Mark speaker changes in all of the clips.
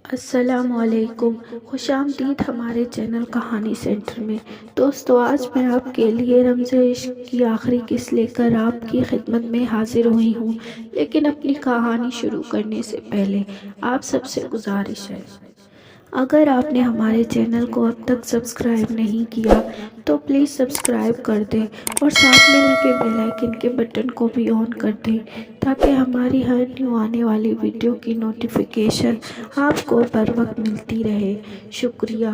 Speaker 1: السلام علیکم، خوش آمدید ہمارے چینل کہانی سینٹر میں۔ دوستو، آج میں آپ کے لیے رمز عشق کی آخری قسط لے کر آپ کی خدمت میں حاضر ہوئی ہوں، لیکن اپنی کہانی شروع کرنے سے پہلے آپ سب سے گزارش ہے، اگر آپ نے ہمارے چینل کو اب تک سبسکرائب نہیں کیا تو پلیز سبسکرائب کر دیں اور ساتھ میں لگے بیل آئیکن کے بٹن کو بھی آن کر دیں تاکہ ہماری ہر نیو آنے والی ویڈیو کی نوٹیفیکیشن آپ کو بر وقت ملتی رہے۔ شکریہ۔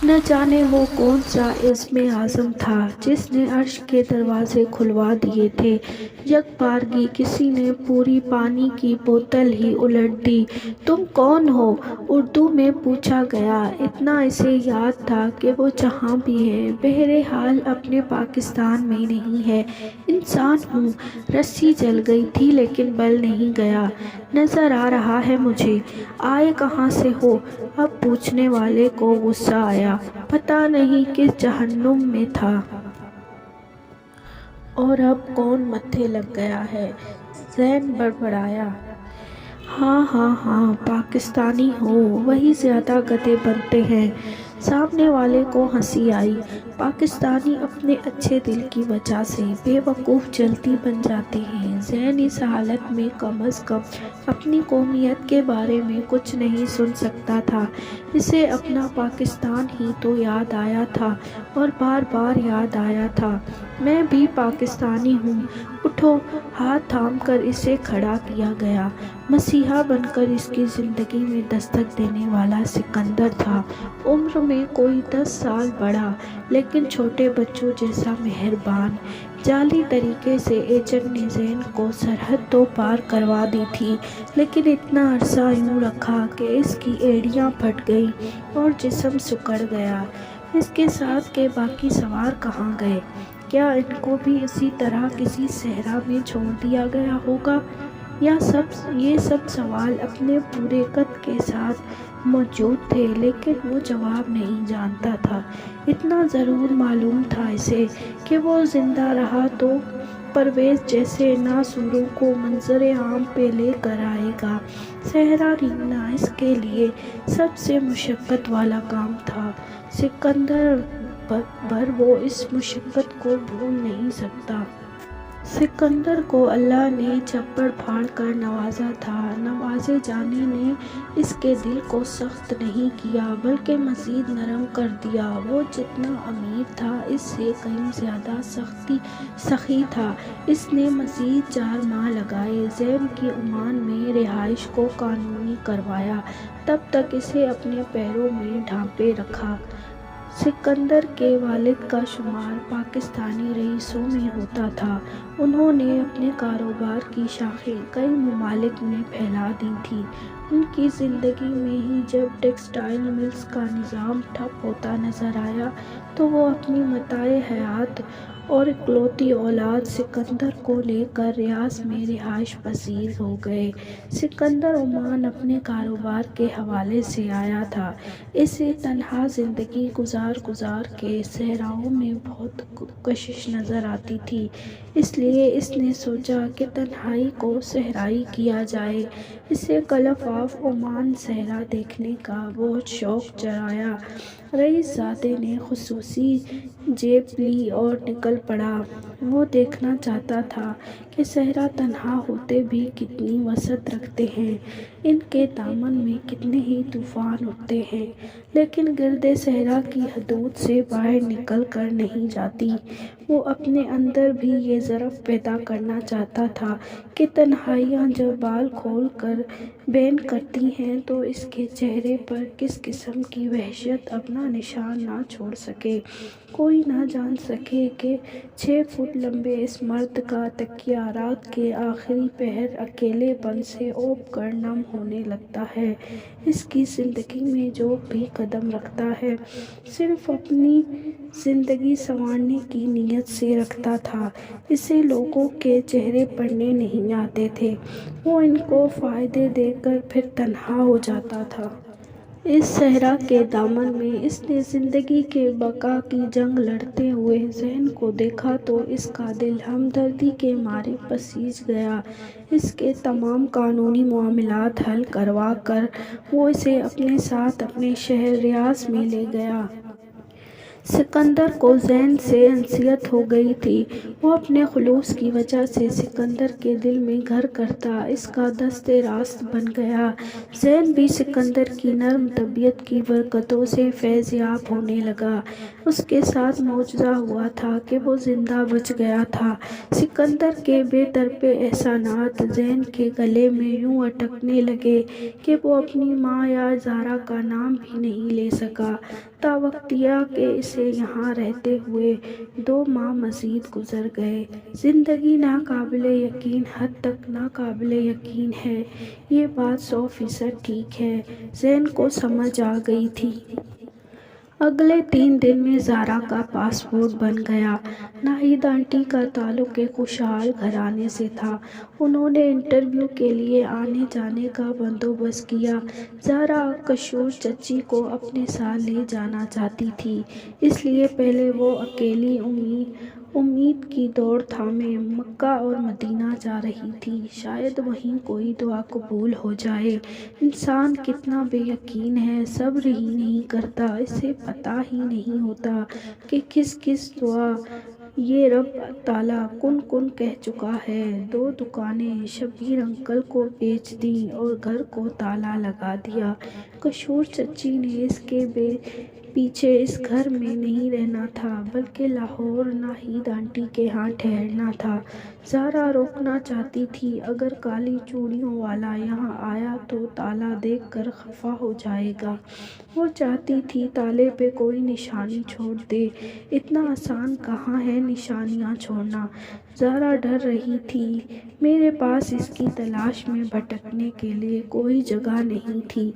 Speaker 1: نہ جانے وہ کون سا عزم اعظم تھا جس نے عرش کے دروازے کھلوا دیے تھے۔ یک بارگی کسی نے پوری پانی کی بوتل ہی الٹ دی۔ تم کون ہو؟ اردو میں پوچھا گیا۔ اتنا اسے یاد تھا کہ وہ جہاں بھی ہے بہرحال اپنے پاکستان میں نہیں ہے۔ انسان ہوں۔ رسی جل گئی تھی لیکن بل نہیں گیا۔ نظر آ رہا ہے مجھے۔ آئے کہاں سے ہو؟ اب پوچھنے والے کو غصہ آیا۔ پتہ نہیں کس جہنم میں تھا اور اب کون متھے لگ گیا ہے۔ زین بڑبڑایا۔ ہاں، پاکستانی ہو، وہی زیادہ گدھے بنتے ہیں۔ سامنے والے کو ہنسی آئی۔ پاکستانی اپنے اچھے دل کی وجہ سے بے وقوف جلدی بن جاتے ہیں۔ زین اس حالت میں کم از کم اپنی قومیت کے بارے میں کچھ نہیں سن سکتا تھا۔ اسے اپنا پاکستان ہی تو یاد آیا تھا اور بار بار یاد آیا تھا۔ میں بھی پاکستانی ہوں۔ اٹھو۔ ہاتھ تھام کر اسے کھڑا کیا گیا۔ مسیحا بن کر اس کی زندگی میں دستک دینے والا سکندر تھا۔ عمر میں کوئی 10 سال بڑا لیکن چھوٹے بچوں جیسا مہربان۔ جعلی طریقے سے ایجنٹ نے زین کو سرحد تو پار کروا دی تھی لیکن اتنا عرصہ یوں رکھا کہ اس کی ایڑیاں پھٹ گئیں اور جسم سکڑ گیا۔ اس کے ساتھ کے باقی سوار کہاں گئے؟ کیا ان کو بھی اسی طرح کسی صحرا میں چھوڑ دیا گیا ہوگا؟ یہ سب سوال اپنے پورے قد کے ساتھ موجود تھے لیکن وہ جواب نہیں جانتا تھا۔ اتنا ضرور معلوم تھا اسے کہ وہ زندہ رہا تو پرویز جیسے ناسوروں کو منظر عام پہ لے کر آئے گا۔ صحرا رینگنا اس کے لیے سب سے مشقت والا کام تھا۔ سکندر بھر وہ اس مشقت کو بھول نہیں سکتا۔ سکندر کو اللہ نے چپڑ پھاڑ کر نوازا تھا۔ نوازے جانے نے اس کے دل کو سخت نہیں کیا بلکہ مزید نرم کر دیا۔ وہ جتنا امیر تھا اس سے کہیں زیادہ سخی تھا۔ اس نے مزید 4 ماہ لگائے زین کی عمان میں رہائش کو قانونی کروایا، تب تک اسے اپنے پیروں میں ڈھانپے رکھا۔ سکندر کے والد کا شمار پاکستانی رئیسوں میں ہوتا تھا۔ انہوں نے اپنے کاروبار کی شاخیں کئی ممالک میں پھیلا دی تھیں۔ ان کی زندگی میں ہی جب ٹیکسٹائل ملز کا نظام ٹھپ ہوتا نظر آیا تو وہ اپنی متاع حیات اور اکلوتی اولاد سکندر کو لے کر ریاض میں رہائش پذیر ہو گئے۔ سکندر عمان اپنے کاروبار کے حوالے سے آیا تھا۔ اسے تنہا زندگی گزار کے صحراؤں میں بہت کشش نظر آتی تھی، اس لیے اس نے سوچا کہ تنہائی کو صحرائی کیا جائے۔ اسے کلف آف عمان صحرا دیکھنے کا بہت شوق چڑھایا۔ رئیس زادے نے خصوصی جیپ لی اور نکل پڑا۔ وہ دیکھنا چاہتا تھا کہ صحرا تنہا ہوتے بھی کتنی وسعت رکھتے ہیں، ان کے دامن میں کتنے ہی طوفان اٹھتے ہیں لیکن گرد صحرا کی حدود سے باہر نکل کر نہیں جاتی۔ وہ اپنے اندر بھی یہ ضعف پیدا کرنا چاہتا تھا کہ تنہائیاں جب بال کھول کر بین کرتی ہیں تو اس کے چہرے پر کس قسم کی وحشت اپنا نشان نہ چھوڑ سکے۔ کوئی نہ جان سکے کہ 6 فٹ لمبے اس مرد کا تکیہ رات کے آخری پہر اکیلے پن سے اوپ کر نم ہونے لگتا ہے۔ اس کی زندگی میں جو بھی قدم رکھتا ہے صرف اپنی زندگی سنوارنے کی نیت سے رکھتا تھا۔ اسے لوگوں کے چہرے پڑھنے نہیں آتے تھے۔ وہ ان کو فائدے دے کر پھر تنہا ہو جاتا تھا۔ اس صحرا کے دامن میں اس نے زندگی کے بقا کی جنگ لڑتے ہوئے زین کو دیکھا تو اس کا دل ہمدردی کے مارے پسیج گیا۔ اس کے تمام قانونی معاملات حل کروا کر وہ اسے اپنے ساتھ اپنے شہر ریاض میں لے گیا۔ سکندر کو زین سے انسیت ہو گئی تھی۔ وہ اپنے خلوص کی وجہ سے سکندر کے دل میں گھر کرتا اس کا دست راست بن گیا۔ زین بھی سکندر کی نرم طبیعت کی برکتوں سے فیض یاب ہونے لگا۔ اس کے ساتھ معجزہ ہوا تھا کہ وہ زندہ بچ گیا تھا۔ سکندر کے بے طرفِ احسانات زین کے گلے میں یوں اٹکنے لگے کہ وہ اپنی ماں یا زارا کا نام بھی نہیں لے سکا، تاوقتیہ کہ اسے یہاں رہتے ہوئے 2 ماہ مزید گزر گئے۔ زندگی ناقابل یقین حد تک ناقابل یقین ہے، یہ بات 100% ٹھیک ہے۔ زین کو سمجھ آ گئی تھی۔ اگلے 3 دن میں زارا کا پاسپورٹ بن گیا۔ ناہید آنٹی کا تعلق ایک خوشحال گھرانے سے تھا۔ انہوں نے انٹرویو کے لیے آنے جانے کا بندوبست کیا۔ زارا کشور چچی کو اپنے ساتھ لے جانا چاہتی تھی، اس لیے پہلے وہ اکیلی امید کی دوڑ تھامے مکہ اور مدینہ جا رہی تھی، شاید وہیں کوئی دعا قبول ہو جائے۔ انسان کتنا بے یقین ہے، صبر ہی نہیں کرتا، اسے پتہ ہی نہیں ہوتا کہ کس کس دعا یہ رب تعالیٰ کن کہہ چکا ہے۔ 2 دکانیں شبیر انکل کو بیچ دیں اور گھر کو تالا لگا دیا۔ کشور چچی نے اس کے پیچھے اس گھر میں نہیں رہنا تھا بلکہ لاہور ناہید آنٹی کے ہاں ٹھہرنا تھا۔ زارا روکنا چاہتی تھی، اگر کالی چوڑیوں والا یہاں آیا تو تالا دیکھ کر خفا ہو جائے گا۔ وہ چاہتی تھی تالے پہ کوئی نشانی چھوڑ دے، اتنا آسان کہاں ہے نشانیاں چھوڑنا۔ زارا ڈر رہی تھی، میرے پاس اس کی تلاش میں بھٹکنے کے لیے کوئی جگہ نہیں تھی،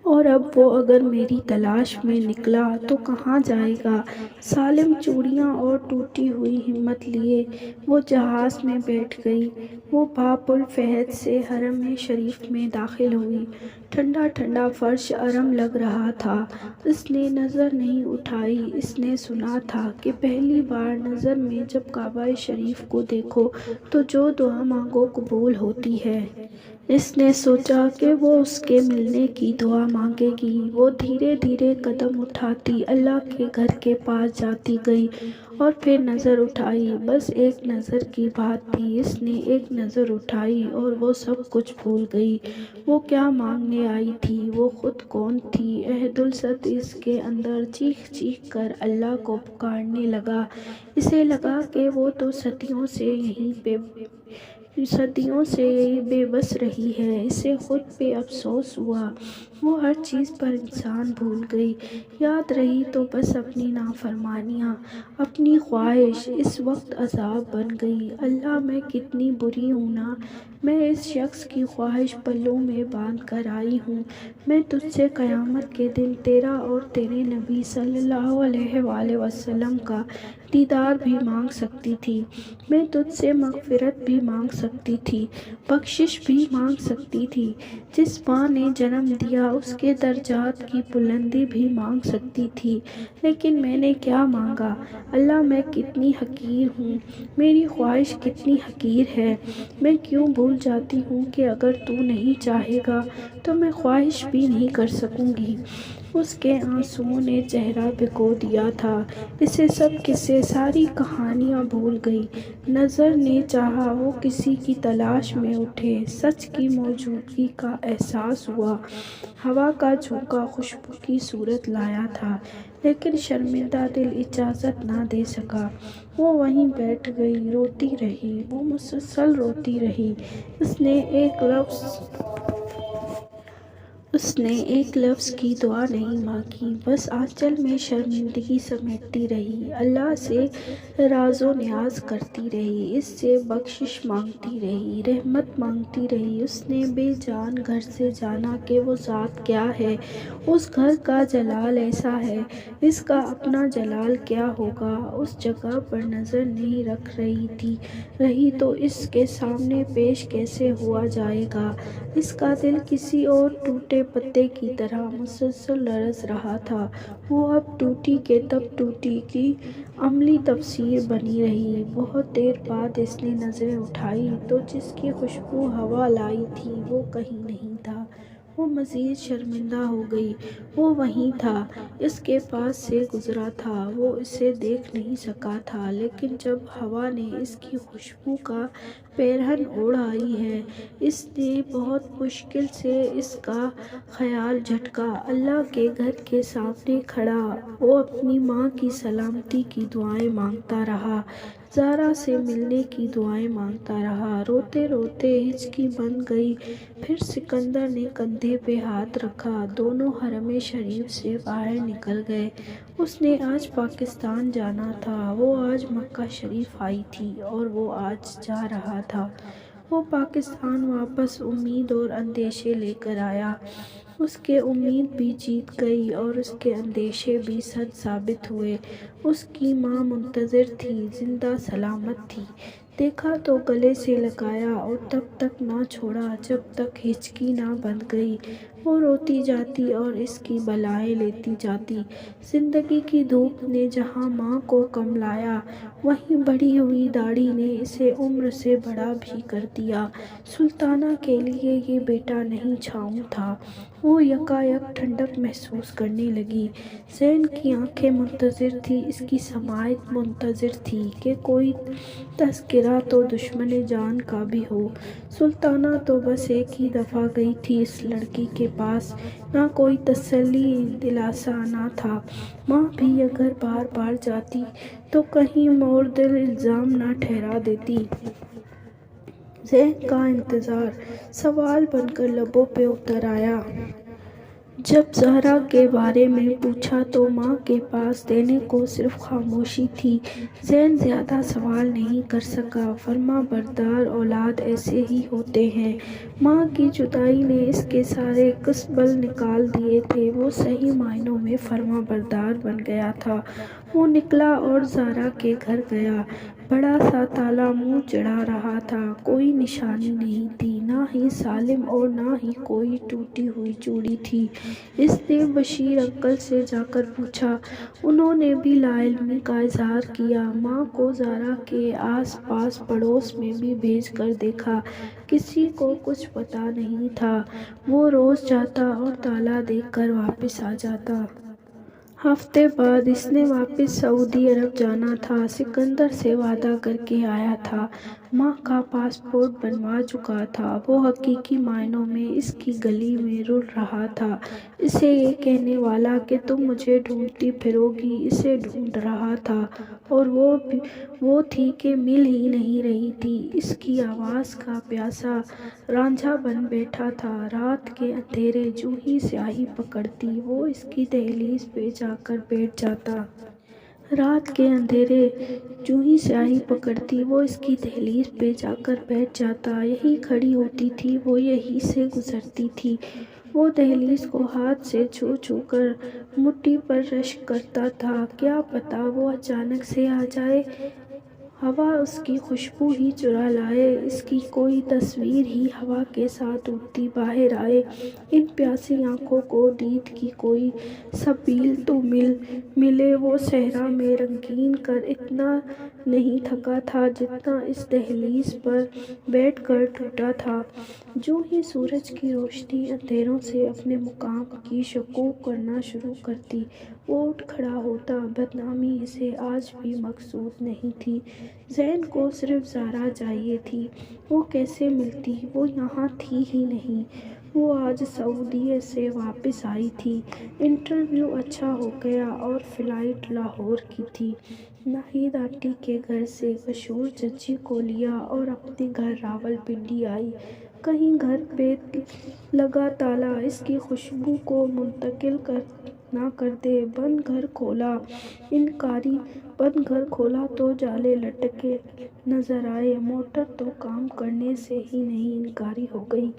Speaker 1: اور اب وہ اگر میری تلاش میں نکلا تو کہاں جائے گا۔ سالم چوڑیاں اور ٹوٹی ہوئی ہمت لیے وہ جہاز میں بیٹھ گئی۔ وہ باب الفہد سے حرم شریف میں داخل ہوئی۔ ٹھنڈا ٹھنڈا فرش گرم لگ رہا تھا۔ اس نے نظر نہیں اٹھائی۔ اس نے سنا تھا کہ پہلی بار نظر میں جب کعبہ شریف کو دیکھو تو جو دعا مانگو قبول ہوتی ہے۔ اس نے سوچا کہ وہ اس کے ملنے کی دعا مانگے گی۔ وہ دھیرے دھیرے قدم اٹھاتی اللہ کے گھر کے پاس جاتی گئی اور پھر نظر اٹھائی۔ بس ایک نظر کی بات تھی، اس نے ایک نظر اٹھائی اور وہ سب کچھ بھول گئی۔ وہ کیا مانگنے آئی تھی، وہ خود کون تھی۔ عہد اس کے اندر چیخ چیخ کر اللہ کو پکارنے لگا۔ اسے لگا کہ وہ تو صدیوں سے یہی بے بس رہی ہے۔ اسے خود پہ افسوس ہوا۔ وہ ہر چیز پر احسان بھول گئی، یاد رہی تو بس اپنی نافرمانیاں، اپنی خواہش اس وقت عذاب بن گئی۔ اللہ میں کتنی بری ہوں نا، میں اس شخص کی خواہش پلوں میں باندھ کر آئی ہوں۔ میں تجھ سے قیامت کے دن تیرا اور تیرے نبی صلی اللہ علیہ وآلہ وسلم کا دیدار بھی مانگ سکتی تھی، میں تجھ سے مغفرت بھی مانگ سکتی تھی، بخشش بھی مانگ سکتی تھی، جس ماں نے جنم دیا اس کے درجات کی بلندی بھی مانگ سکتی تھی، لیکن میں نے کیا مانگا۔ اللہ میں کتنی حقیر ہوں، میری خواہش کتنی حقیر ہے۔ میں کیوں بھول جاتی ہوں کہ اگر تو نہیں چاہے گا تو میں خواہش بھی نہیں کر سکوں گی۔ اس کے آنسوؤں نے چہرہ بھگو دیا تھا، اسے سب قصے ساری کہانیاں بھول گئی۔ نظر نے چاہا وہ کسی کی تلاش میں اٹھے، سچ کی موجودگی کا احساس ہوا۔ ہوا کا جھونکا خوشبو کی صورت لایا تھا، لیکن شرمندہ دل اجازت نہ دے سکا۔ وہ وہیں بیٹھ گئی، روتی رہی، وہ مسلسل روتی رہی۔ اس نے ایک لفظ کی دعا نہیں مانگی، بس آنچل میں شرمندگی سمیٹتی رہی، اللہ سے راز و نیاز کرتی رہی، اس سے بخشش مانگتی رہی، رحمت مانگتی رہی۔ اس نے بے جان گھر سے جانا کہ وہ ذات کیا ہے، اس گھر کا جلال ایسا ہے، اس کا اپنا جلال کیا ہوگا۔ اس جگہ پر نظر نہیں رکھ رہی تو اس کے سامنے پیش کیسے ہوا جائے گا۔ اس کا دل کسی اور ٹوٹے پتے کی طرح مسلسل لرز رہا تھا۔ وہ اب ٹوٹی کہ تب ٹوٹی کی عملی تفسیر بنی رہی۔ بہت دیر بعد اس نے نظریں اٹھائیں تو جس کی خوشبو ہوا لائی تھی وہ کہیں نہیں تھا۔ وہ مزید شرمندہ ہو گئی۔ وہ وہیں تھا، اس کے پاس سے گزرا تھا، وہ اسے دیکھ نہیں سکا تھا، لیکن جب ہوا نے اس کی خوشبو کا پیرہن اڑائی ہے، اس نے بہت مشکل سے اس کا خیال جھٹکا۔ اللہ کے گھر کے سامنے کھڑا وہ اپنی ماں کی سلامتی کی دعائیں مانگتا رہا، زہرا سے ملنے کی دعائیں مانگتا رہا۔ روتے روتے ہچکی بن گئی۔ پھر سکندر نے کندھے پہ ہاتھ رکھا، دونوں حرم شریف سے باہر نکل گئے۔ اس نے آج پاکستان جانا تھا، وہ آج مکہ شریف آئی تھی اور وہ آج جا رہا تھا۔ وہ پاکستان واپس امید اور اندیشے لے کر آیا۔ اس کے امید بھی جیت گئی اور اس کے اندیشے بھی سچ ثابت ہوئے۔ اس کی ماں منتظر تھی، زندہ سلامت تھی۔ دیکھا تو گلے سے لگایا اور تب تک نہ چھوڑا جب تک ہچکی نہ بند گئی۔ وہ روتی جاتی اور اس کی بلائیں لیتی جاتی۔ زندگی کی دھوپ نے جہاں ماں کو کملایا، وہیں بڑھی ہوئی داڑھی نے اسے عمر سے بڑا بھی کر دیا۔ سلطانہ کے لیے یہ بیٹا نہیں چھاؤں تھا۔ وہ یکایک ٹھنڈک محسوس کرنے لگی۔ زین کی آنکھیں منتظر تھیں، اس کی سماعت منتظر تھی کہ کوئی تذکرہ تو دشمن جان کا بھی ہو۔ سلطانہ تو بس ایک ہی دفعہ گئی تھی اس لڑکی کے پاس، نہ کوئی تسلی دلاسا نہ تھا۔ ماں بھی اگر بار بار جاتی تو کہیں مورد الزام نہ ٹھہرا دیتی۔ زین کا انتظار سوال بن کر لبوں پہ اتر آیا۔ جب زہرا کے بارے میں پوچھا تو ماں کے پاس دینے کو صرف خاموشی تھی۔ زین زیادہ سوال نہیں کر سکا۔ فرما بردار اولاد ایسے ہی ہوتے ہیں۔ ماں کی جدائی نے اس کے سارے کس بل نکال دیے تھے۔ وہ صحیح معنوں میں فرما بردار بن گیا تھا۔ وہ نکلا اور زہرا کے گھر گیا۔ بڑا سا تالا منہ چڑھا رہا تھا، کوئی نشانی نہیں تھی، نہ ہی سالم اور نہ ہی کوئی ٹوٹی ہوئی چوڑی تھی۔ اس نے بشیر انکل سے جا کر پوچھا، انہوں نے بھی لا علمی کا اظہار کیا۔ ماں کو زہرا کے آس پاس پڑوس میں بھی بھیج کر دیکھا، کسی کو کچھ پتہ نہیں تھا۔ وہ روز جاتا اور تالا دیکھ کر واپس آ جاتا۔ ہفتے بعد اس نے واپس سعودی عرب جانا تھا، سکندر سے وعدہ کر کے آیا تھا۔ ماں کا پاسپورٹ بنوا چکا تھا۔ وہ حقیقی معنوں میں اس کی گلی میں رل رہا تھا، اسے یہ کہنے والا کہ تم مجھے ڈھونڈتی پھرو گی، اسے ڈھونڈ رہا تھا، اور وہ تھی کہ مل ہی نہیں رہی تھی۔ اس کی آواز کا پیاسا رانجھا بن بیٹھا تھا۔ رات کے اندھیرے جوں ہی سیاہی پکڑتی، وہ اس کی دہلیز پہ جا کر بیٹھ جاتا۔ رات کے اندھیرے جوں ہی سیاہی پکڑتی، وہ اس کی دہلیز پہ جا کر بیٹھ جاتا۔ یہیں کھڑی ہوتی تھی، وہ یہیں سے گزرتی تھی۔ وہ دہلیز کو ہاتھ سے چھو چھو کر مٹی پر رشک کرتا تھا، کیا پتہ وہ اچانک سے آ جائے، ہوا اس کی خوشبو ہی چرا لائے، اس کی کوئی تصویر ہی ہوا کے ساتھ اڑتی باہر آئے۔ ان پیاسی آنکھوں کو دید کی کوئی سبیل تو ملے۔ وہ صحرا میں رنگین کر اتنا نہیں تھکا تھا جتنا اس دہلیز پر بیٹھ کر ٹوٹا تھا۔ جوں ہی سورج کی روشنی اندھیروں سے اپنے مقام کی شکوک کرنا شروع کرتی، وہ اٹھ کھڑا ہوتا۔ بدنامی اسے آج بھی مقصود نہیں تھی۔ زین کو صرف زہرا چاہیے تھی۔ وہ کیسے ملتی، وہ یہاں تھی ہی نہیں۔ وہ آج سعودیہ سے واپس آئی تھی، انٹرویو اچھا ہو گیا اور فلائٹ لاہور کی تھی۔ ناہید آنٹی کے گھر سے مشہور ججی کو لیا اور اپنے گھر راولپنڈی آئی۔ کہیں گھر پہ لگا تالا اس کی خوشبو کو منتقل نہ کر دے۔ بند گھر کھولا، انکاری بند گھر کھولا تو جالے لٹکے نظر آئے۔ موٹر تو کام کرنے سے ہی نہیں انکاری ہو گئی،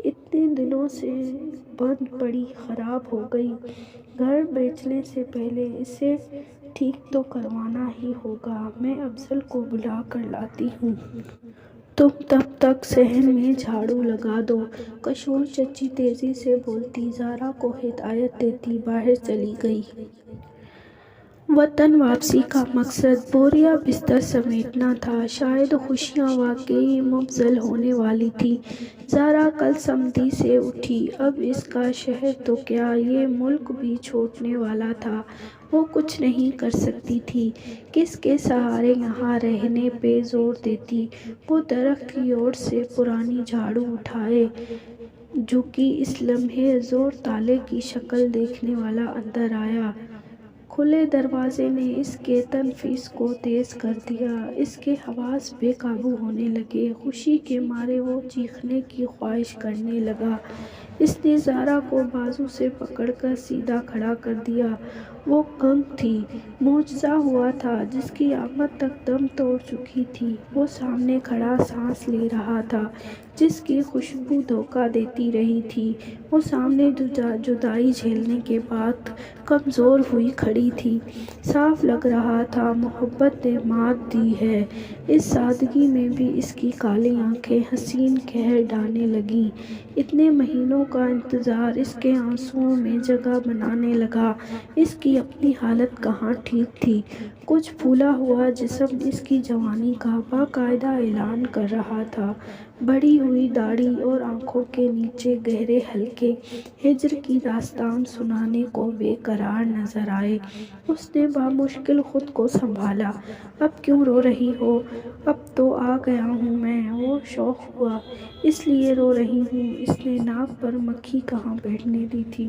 Speaker 1: اتنے دنوں سے بند پڑی خراب ہو گئی۔ گھر بیچنے سے پہلے اسے ٹھیک تو کروانا ہی ہوگا۔ میں افضل کو بلا کر لاتی ہوں۔ تم تب تک صحن میں جھاڑو لگا دو۔ کشور چچی تیزی سے بولتی، زارا کو ہدایت دیتی باہر چلی گئی۔ وطن واپسی کا مقصد بوریا بستر سمیٹنا تھا۔ شاید خوشیاں واقعی مبذول ہونے والی تھیں۔ زارا کل سمندی سے اٹھی، اب اس کا شہر تو کیا، یہ ملک بھی چھوٹنے والا تھا۔ وہ کچھ نہیں کر سکتی تھی۔ کس کے سہارے یہاں رہنے پہ زور دیتی؟ وہ درخت کی اوٹ سے پرانی جھاڑو اٹھائے جھکی۔ اس لمحے زور تالے کی شکل دیکھنے والا اندر آیا۔ کھلے دروازے نے اس کے تنفس کو تیز کر دیا۔ اس کے حواس بے قابو ہونے لگے۔ خوشی کے مارے وہ چیخنے کی خواہش کرنے لگا۔ اس نے زارا کو بازو سے پکڑ کر سیدھا کھڑا کر دیا۔ وہ گنگ تھی۔ معجزہ ہوا تھا۔ جس کی آمد تک دم توڑ چکی تھی، وہ سامنے کھڑا سانس لے رہا تھا۔ جس کی خوشبو دھوکہ دیتی رہی تھی، وہ سامنے جدائی جھیلنے کے بعد کمزور ہوئی کھڑی تھی۔ صاف لگ رہا تھا محبت نے مات دی ہے۔ اس سادگی میں بھی اس کی کالی آنکھیں حسین قہر ڈھانے لگیں۔ اتنے مہینوں کا انتظار اس کے آنسوؤں میں جگہ بنانے لگا۔ اس کی اپنی حالت کہاں ٹھیک تھی؟ کچھ پھولا ہوا جسم اس کی جوانی کا باقاعدہ اعلان کر رہا تھا۔ بڑھی ہوئی داڑھی اور آنکھوں کے نیچے گہرے حلقے ہجر کی داستان سنانے کو بے قرار نظر آئے۔ اس نے بامشکل خود کو سنبھالا۔ اب کیوں رو رہی ہو؟ اب تو آ گیا ہوں میں۔ وہ شوق ہوا۔ اس لیے رو رہی ہوں۔ اس نے ناک پر مکھی کہاں بیٹھنے دی تھی؟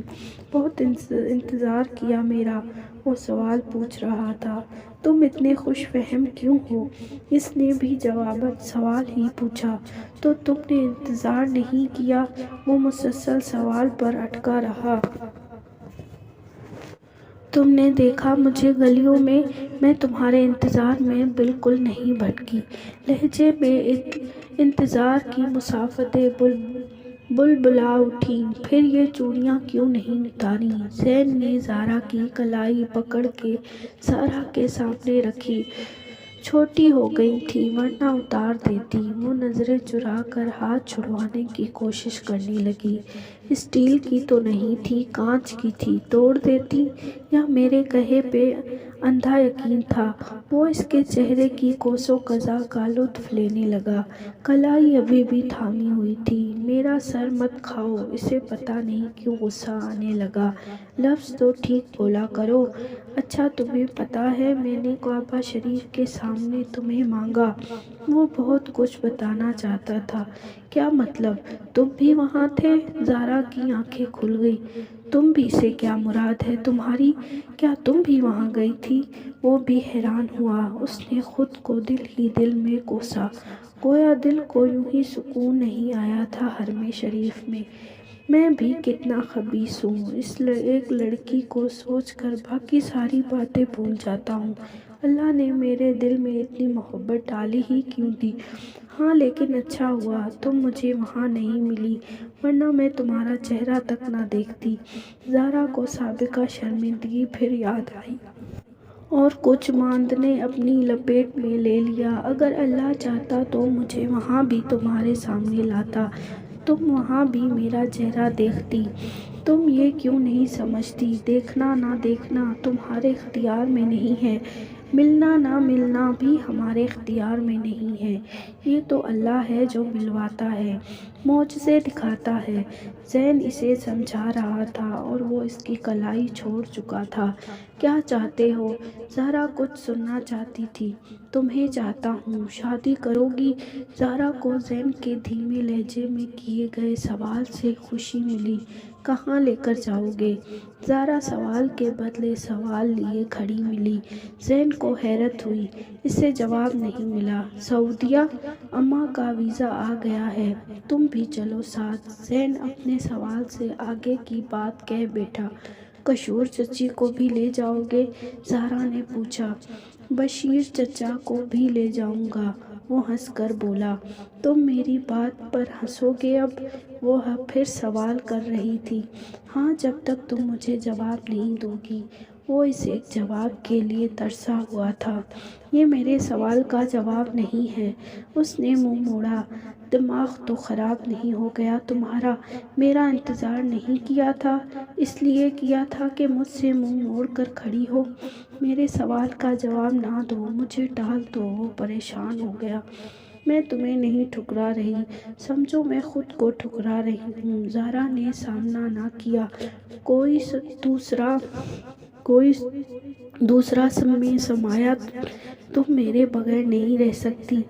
Speaker 1: بہت انتظار کیا میرا، وہ سوال پوچھ رہا تھا۔ تم اتنے خوش فہم کیوں ہو؟ اس نے بھی جواباً سوال ہی پوچھا۔ تو تم نے انتظار نہیں کیا؟ وہ مسلسل سوال پر اٹکا رہا۔ تم نے دیکھا مجھے گلیوں میں تمہارے انتظار میں بالکل نہیں بھٹکی۔ لہجے میں انتظار کی مسافتیں بلبلا اٹھیں۔ پھر یہ چوڑیاں کیوں نہیں اتاری؟ زین نے زارا کی کلائی پکڑ کے زارا کے سامنے رکھی۔ چھوٹی ہو گئی تھی ورنہ اتار دیتی۔ وہ نظریں چرا کر ہاتھ چھڑوانے کی کوشش کرنے لگی۔ اسٹیل کی تو نہیں تھی، کانچ کی تھی، توڑ دیتی؟ یا میرے کہے پہ اندھا یقین تھا؟ وہ اس کے چہرے کی کوسوں قزح کا لطف لینے لگا۔ کلائی ابھی بھی تھامی ہوئی تھی۔ میرا سر مت کھاؤ۔ اسے پتہ نہیں کیوں غصہ آنے لگا۔ لفظ تو ٹھیک بولا کرو۔ اچھا تمہیں پتہ ہے میں نے کعبہ شریف کے سامنے تمہیں مانگا؟ وہ بہت کچھ بتانا چاہتا تھا۔ کیا مطلب؟ تم بھی وہاں تھے؟ زارا کی آنکھیں کھل گئیں۔ تم بھی سے کیا مراد ہے تمہاری؟ کیا تم بھی وہاں گئی تھی؟ وہ بھی حیران ہوا۔ اس نے خود کو دل ہی دل میں کوسا۔ گویا دل کو یوں ہی سکون نہیں آیا تھا حرم شریف میں۔ میں بھی کتنا خبیث ہوں۔ اس ایک لڑکی کو سوچ کر باقی ساری باتیں بھول جاتا ہوں۔ اللہ نے میرے دل میں اتنی محبت ڈالی ہی کیوں دی؟ ہاں لیکن اچھا ہوا تم مجھے وہاں نہیں ملی، ورنہ میں تمہارا چہرہ تک نہ دیکھتی۔ زارا کو سابقہ شرمندگی پھر یاد آئی۔ اور کچھ ماندنے اپنی لپیٹ میں لے لیا۔ اگر اللہ چاہتا تو مجھے وہاں بھی تمہارے سامنے لاتا، تم وہاں بھی میرا چہرہ دیکھتی۔ تم یہ کیوں نہیں سمجھتی؟ دیکھنا نہ دیکھنا تمہارے اختیار میں نہیں ہے، ملنا نہ ملنا بھی ہمارے اختیار میں نہیں ہے۔ یہ تو اللہ ہے جو ملواتا ہے، معجزے دکھاتا ہے۔ زین اسے سمجھا رہا تھا اور وہ اس کی کلائی چھوڑ چکا تھا۔ کیا چاہتے ہو؟ زارا کچھ سننا چاہتی تھی۔ تمہیں چاہتا ہوں۔ شادی کرو گی؟ زارا کو زین کے دھیمے لہجے میں کیے گئے سوال سے خوشی ملی۔ کہاں لے کر جاؤ گے؟ زارا سوال کے بدلے سوال لیے کھڑی ملی۔ زین کو حیرت ہوئی۔ اسے جواب نہیں ملا۔ سعودیہ؟ اماں کا ویزا آ گیا ہے، تم بھی چلو ساتھ۔ زین اپنے سوال سے آگے کی بات کہہ بیٹھا۔ کشور چچی کو بھی لے جاؤ گے؟ زارا نے پوچھا۔ بشیر چچا کو بھی لے جاؤں گا، وہ ہنس کر بولا۔ تم میری بات پر ہنسو گے اب؟ وہ پھر سوال کر رہی تھی۔ ہاں جب تک تم مجھے جواب نہیں دو گی۔ وہ اس ایک جواب کے لیے ترسا ہوا تھا۔ یہ میرے سوال کا جواب نہیں ہے۔ اس نے منہ موڑا۔ دماغ تو خراب نہیں ہو گیا تمہارا؟ میرا انتظار نہیں کیا تھا؟ اس لیے کیا تھا کہ مجھ سے منہ موڑ کر کھڑی ہو؟ میرے سوال کا جواب نہ دو، مجھے ٹال دو۔ وہ پریشان ہو گیا۔ میں تمہیں نہیں ٹھکرا رہی، سمجھو میں خود کو ٹھکرا رہی ہوں۔ زارا نے سامنا نہ کیا۔ کوئی دوسرا میں سمایا تم میرے بغیر نہیں رہ سکتی۔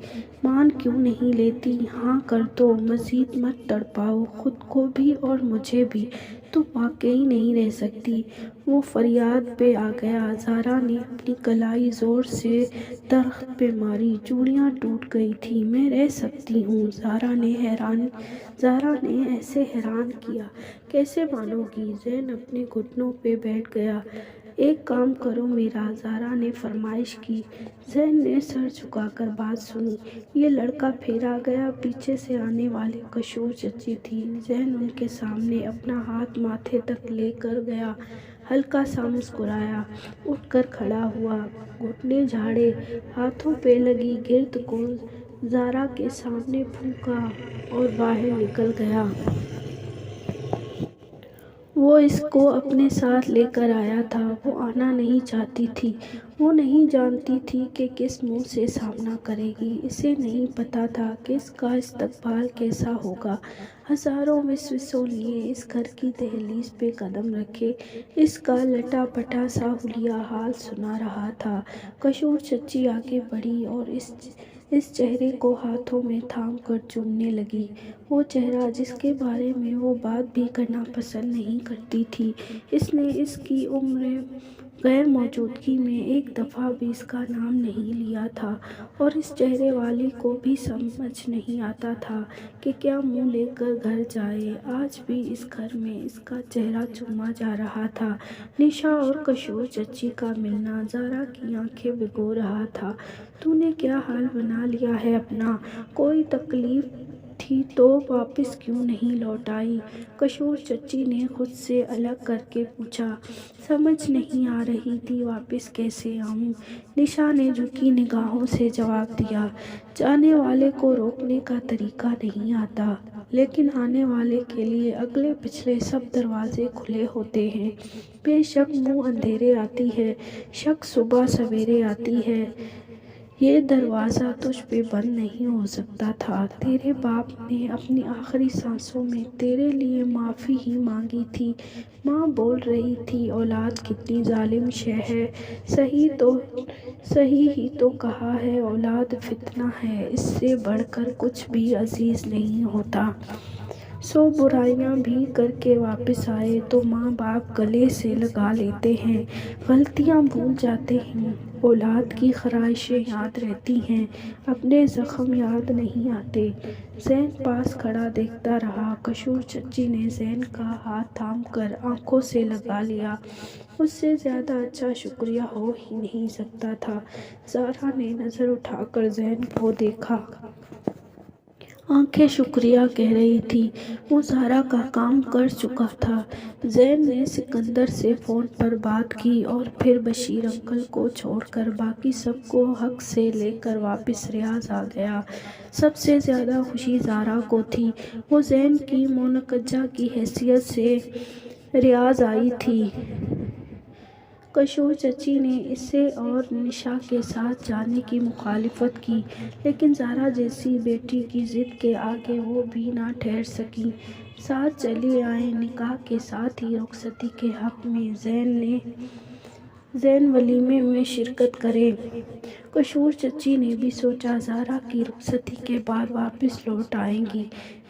Speaker 1: مان کیوں نہیں لیتی؟ ہاں کر دو، مزید مت تڑپاؤ خود کو بھی اور مجھے بھی۔ تم واقعی نہیں رہ سکتی۔ وہ فریاد پہ آ گیا۔ زارا نے اپنی کلائی زور سے درخت پہ ماری، چوڑیاں ٹوٹ گئی تھیں۔ میں رہ سکتی ہوں؟ زارا نے ایسے حیران کیا۔ کیسے مانو گی؟ زین اپنے گھٹنوں پہ بیٹھ گیا۔ ایک کام کرو میرا، زارا نے فرمائش کی۔ زین نے سر جھکا کر بات سنی۔ یہ لڑکا پھیرا گیا۔ پیچھے سے آنے والی کشور چچی تھی۔ زین ان کے سامنے اپنا ہاتھ ماتھے تک لے کر گیا، ہلکا سا مسکرایا، اٹھ کر کھڑا ہوا، گھٹنے جھاڑے، ہاتھوں پہ لگی گرد کو زارا کے سامنے پھونکا اور باہر نکل گیا۔ وہ اس کو اپنے ساتھ لے کر آیا تھا۔ وہ آنا نہیں چاہتی تھی۔ وہ نہیں جانتی تھی کہ کس منہ سے سامنا کرے گی۔ اسے نہیں پتا تھا کہ اس کا استقبال کیسا ہوگا۔ ہزاروں وسوسوں لیے اس گھر کی دہلیز پہ قدم رکھے، اس کا لٹا پٹا سا حلیہ حال سنا رہا تھا۔ کشور چچی آگے بڑھی اور اس چہرے کو ہاتھوں میں تھام کر چومنے لگی۔ وہ چہرہ جس کے بارے میں وہ بات بھی کرنا پسند نہیں کرتی تھی۔ اس نے اس کی عمر غیر موجودگی میں ایک دفعہ بھی اس کا نام نہیں لیا تھا، اور اس چہرے والی کو بھی سمجھ نہیں آتا تھا کہ کیا منہ لے کر گھر جائے۔ آج بھی اس گھر میں اس کا چہرہ چوما جا رہا تھا۔ نشا اور کشور چچی کا ملنا زارا کی آنکھیں بھگو رہا تھا۔ تو نے کیا حال بنا لیا ہے اپنا؟ کوئی تکلیف تھی تو واپس کیوں نہیں لوٹ آئی؟ کشور چچی نے خود سے الگ کر کے پوچھا۔ سمجھ نہیں آ رہی تھی واپس کیسے آؤں؟ نشا نے جھکی نگاہوں سے جواب دیا۔ جانے والے کو روکنے کا طریقہ نہیں آتا، لیکن آنے والے کے لیے اگلے پچھلے سب دروازے کھلے ہوتے ہیں۔ بے شک منہ اندھیرے آتی ہے، شک صبح سویرے آتی ہے۔ یہ دروازہ تجھ پہ بند نہیں ہو سکتا تھا۔ تیرے باپ نے اپنی آخری سانسوں میں تیرے لیے معافی ہی مانگی تھی۔ ماں بول رہی تھی اولاد کتنی ظالم شے ہے۔ صحیح ہی تو کہا ہے، اولاد فتنہ ہے، اس سے بڑھ کر کچھ بھی عزیز نہیں ہوتا۔ 100 برائیاں بھی کر کے واپس آئے تو ماں باپ گلے سے لگا لیتے ہیں، غلطیاں بھول جاتے ہیں، اولاد کی خرائشیں یاد رہتی ہیں، اپنے زخم یاد نہیں آتے۔ زین پاس کھڑا دیکھتا رہا۔ کشور چچی نے زین کا ہاتھ تھام کر آنکھوں سے لگا لیا۔ اس سے زیادہ اچھا شکریہ ہو ہی نہیں سکتا تھا۔ زارا نے نظر اٹھا کر زین کو دیکھا۔ آنکھیں شکریہ کہہ رہی تھیں۔ وہ زارا کا کام کر چکا تھا۔ زین نے سکندر سے فون پر بات کی اور پھر بشیر انکل کو چھوڑ کر باقی سب کو حق سے لے کر واپس ریاض آ گیا۔ سب سے زیادہ خوشی زارا کو تھی۔ وہ زین کی مونکجہ کی حیثیت سے ریاض آئی تھی۔ کشور چچی نے اسے اور نشا کے ساتھ جانے کی مخالفت کی، لیکن زارا جیسی بیٹی کی ضد کے آگے وہ بھی نہ ٹھہر سکیں۔ ساتھ چلے آئیں۔ نکاح کے ساتھ ہی رخصتی کے حق میں زین ولیمے میں شرکت کرے۔ کشور چچی نے بھی سوچا زارا کی رخصتی کے بعد واپس لوٹ آئیں گی۔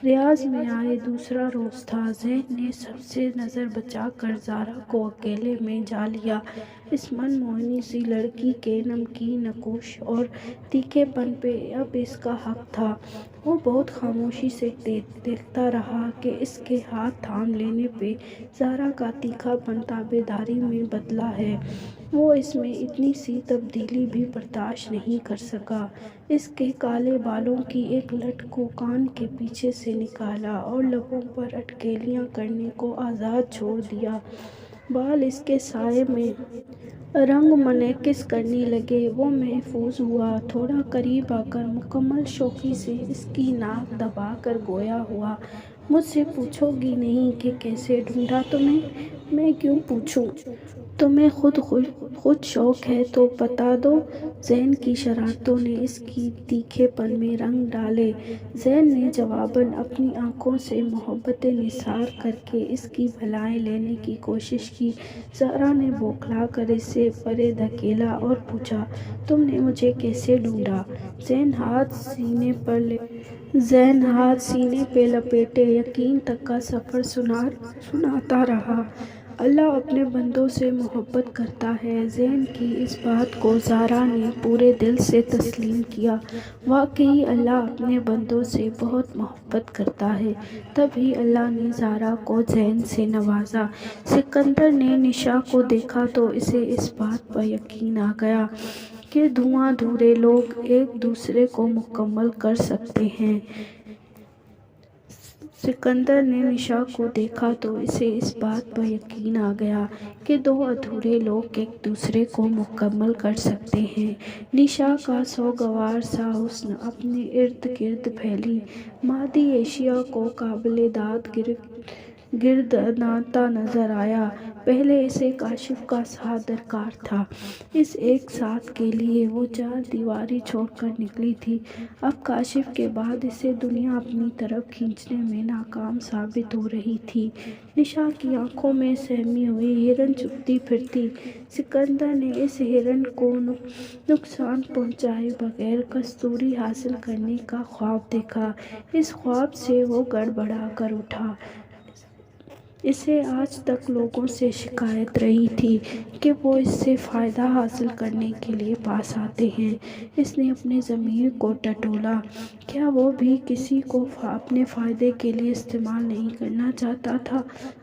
Speaker 1: ریاض میں آئے دوسرا روز تھا۔ زین نے سب سے نظر بچا کر زارا کو اکیلے میں جا لیا۔ اس من موہنی سی لڑکی کے نمکین نقوش اور تیکھے پن پہ اب اس کا حق تھا۔ وہ بہت خاموشی سے دیکھتا رہا کہ اس کے ہاتھ تھام لینے پہ زارا کا تیکھا پن تابعداری میں بدلا ہے۔ وہ اس میں اتنی سی تبدیلی بھی برداشت نہیں کر سکا۔ اس کے کالے بالوں کی ایک لٹ کو کان کے پیچھے سے نکالا اور لبوں پر اٹکیلیاں کرنے کو آزاد چھوڑ دیا۔ بال اس کے سائے میں رنگ منعکس کرنے لگے۔ وہ محفوظ ہوا، تھوڑا قریب آ کر مکمل شوخی سے اس کی ناک دبا کر گویا ہوا، مجھ سے پوچھو گی نہیں کہ کیسے ڈھونڈا تمہیں؟ میں کیوں پوچھوں؟ تمہیں خود شوق ہے تو بتا دو۔ زین کی شرارتوں نے اس کی تیکھے پن میں رنگ ڈالے۔ زین نے جواباً اپنی آنکھوں سے محبتیں نثار کر کے اس کی بھلائیں لینے کی کوشش کی۔ زہرا نے بوکھلا کر اسے پرے دھکیلا اور پوچھا، تم نے مجھے کیسے ڈھونڈا؟ زین ہاتھ سینے پہ لپیٹے یقین تک کا سفر سناتا رہا۔ اللہ اپنے بندوں سے محبت کرتا ہے۔ زین کی اس بات کو زہرا نے پورے دل سے تسلیم کیا۔ واقعی اللہ اپنے بندوں سے بہت محبت کرتا ہے۔ تبھی اللہ نے زہرا کو زین سے نوازا۔ سکندر نے نشا کو دیکھا تو اسے اس بات پر یقین آ گیا کہ دھواں دھڑے لوگ ایک دوسرے کو مکمل کر سکتے ہیں۔ سکندر نے نشا کو دیکھا تو اسے اس بات پر یقین آ گیا کہ دو ادھورے لوگ ایک دوسرے کو مکمل کر سکتے ہیں۔ نشا کا سوگوار سا حسن اپنے ارد گرد پھیلی مادی اشیاء کو قابلِ داد گرداتا نظر آیا۔ پہلے اسے کاشف کا ساتھ درکار تھا۔ اس ایک ساتھ کے لیے وہ چار دیواری چھوڑ کر نکلی تھی۔ اب کاشف کے بعد اسے دنیا اپنی طرف کھینچنے میں ناکام ثابت ہو رہی تھی۔ نشا کی آنکھوں میں سہمی ہوئی ہرن چپتی پھرتی۔ سکندر نے اس ہرن کو نقصان پہنچائے بغیر کستوری حاصل کرنے کا خواب دیکھا۔ اس خواب سے وہ گڑبڑا کر اٹھا۔ اسے آج تک لوگوں سے شکایت رہی تھی کہ وہ اس سے فائدہ حاصل کرنے کے لیے پاس آتے ہیں۔ اس نے اپنے ضمیر کو ٹٹولا، کیا وہ بھی کسی کو اپنے فائدے کے لیے استعمال نہیں کرنا چاہتا تھا؟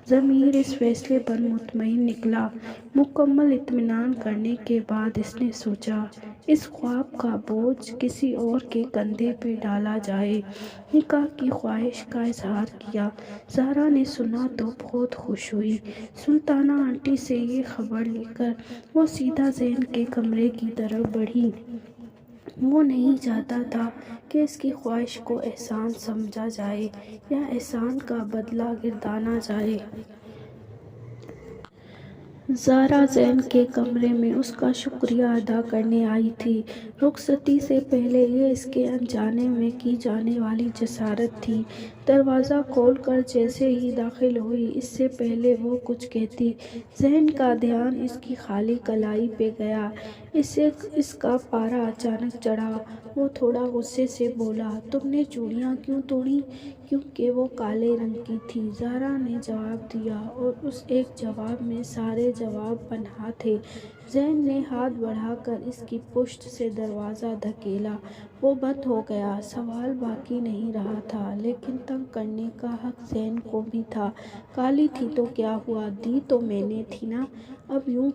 Speaker 1: ضمیر اس فیصلے پر مطمئن نکلا۔ مکمل اطمینان کرنے کے بعد اس نے سوچا، اس خواب کا بوجھ کسی اور کے کندھے پہ ڈالا جائے۔ نکاح کی خواہش کا اظہار کیا۔ زہرا نے سنا تو بہت خوش ہوئی۔ سلطانہ آنٹی سے یہ خبر لے کر وہ سیدھا زین کے کمرے کی طرف بڑھی۔ وہ نہیں چاہتا تھا کہ اس کی خواہش کو احسان سمجھا جائے یا احسان کا بدلہ گردانا جائے۔ زہرا زین کے کمرے میں اس کا شکریہ ادا کرنے آئی تھی۔ رخصتی سے پہلے یہ اس کے انجانے میں کی جانے والی جسارت تھی۔ دروازہ کھول کر جیسے ہی داخل ہوئی، اس سے پہلے وہ کچھ کہتی، زین کا دھیان اس کی خالی کلائی پہ گیا۔ اس کا پارا اچانک چڑھا۔ وہ تھوڑا غصے سے بولا، تم نے چوڑیاں کیوں توڑیں؟ کیونکہ وہ کالے رنگ کی تھیں، زہرا نے جواب دیا، اور اس ایک جواب میں سارے جواب پنہاں تھے۔ زین نے ہاتھ بڑھا کر اس کی پشت سے دروازہ دھکیلا۔ وہ بند ہو گیا۔ سوال باقی نہیں رہا تھا، لیکن تنگ کرنے کا حق زین کو بھی تھا۔ کالی تھی تو کیا ہوا، دی تو میں نے تھی نا۔ اب یوں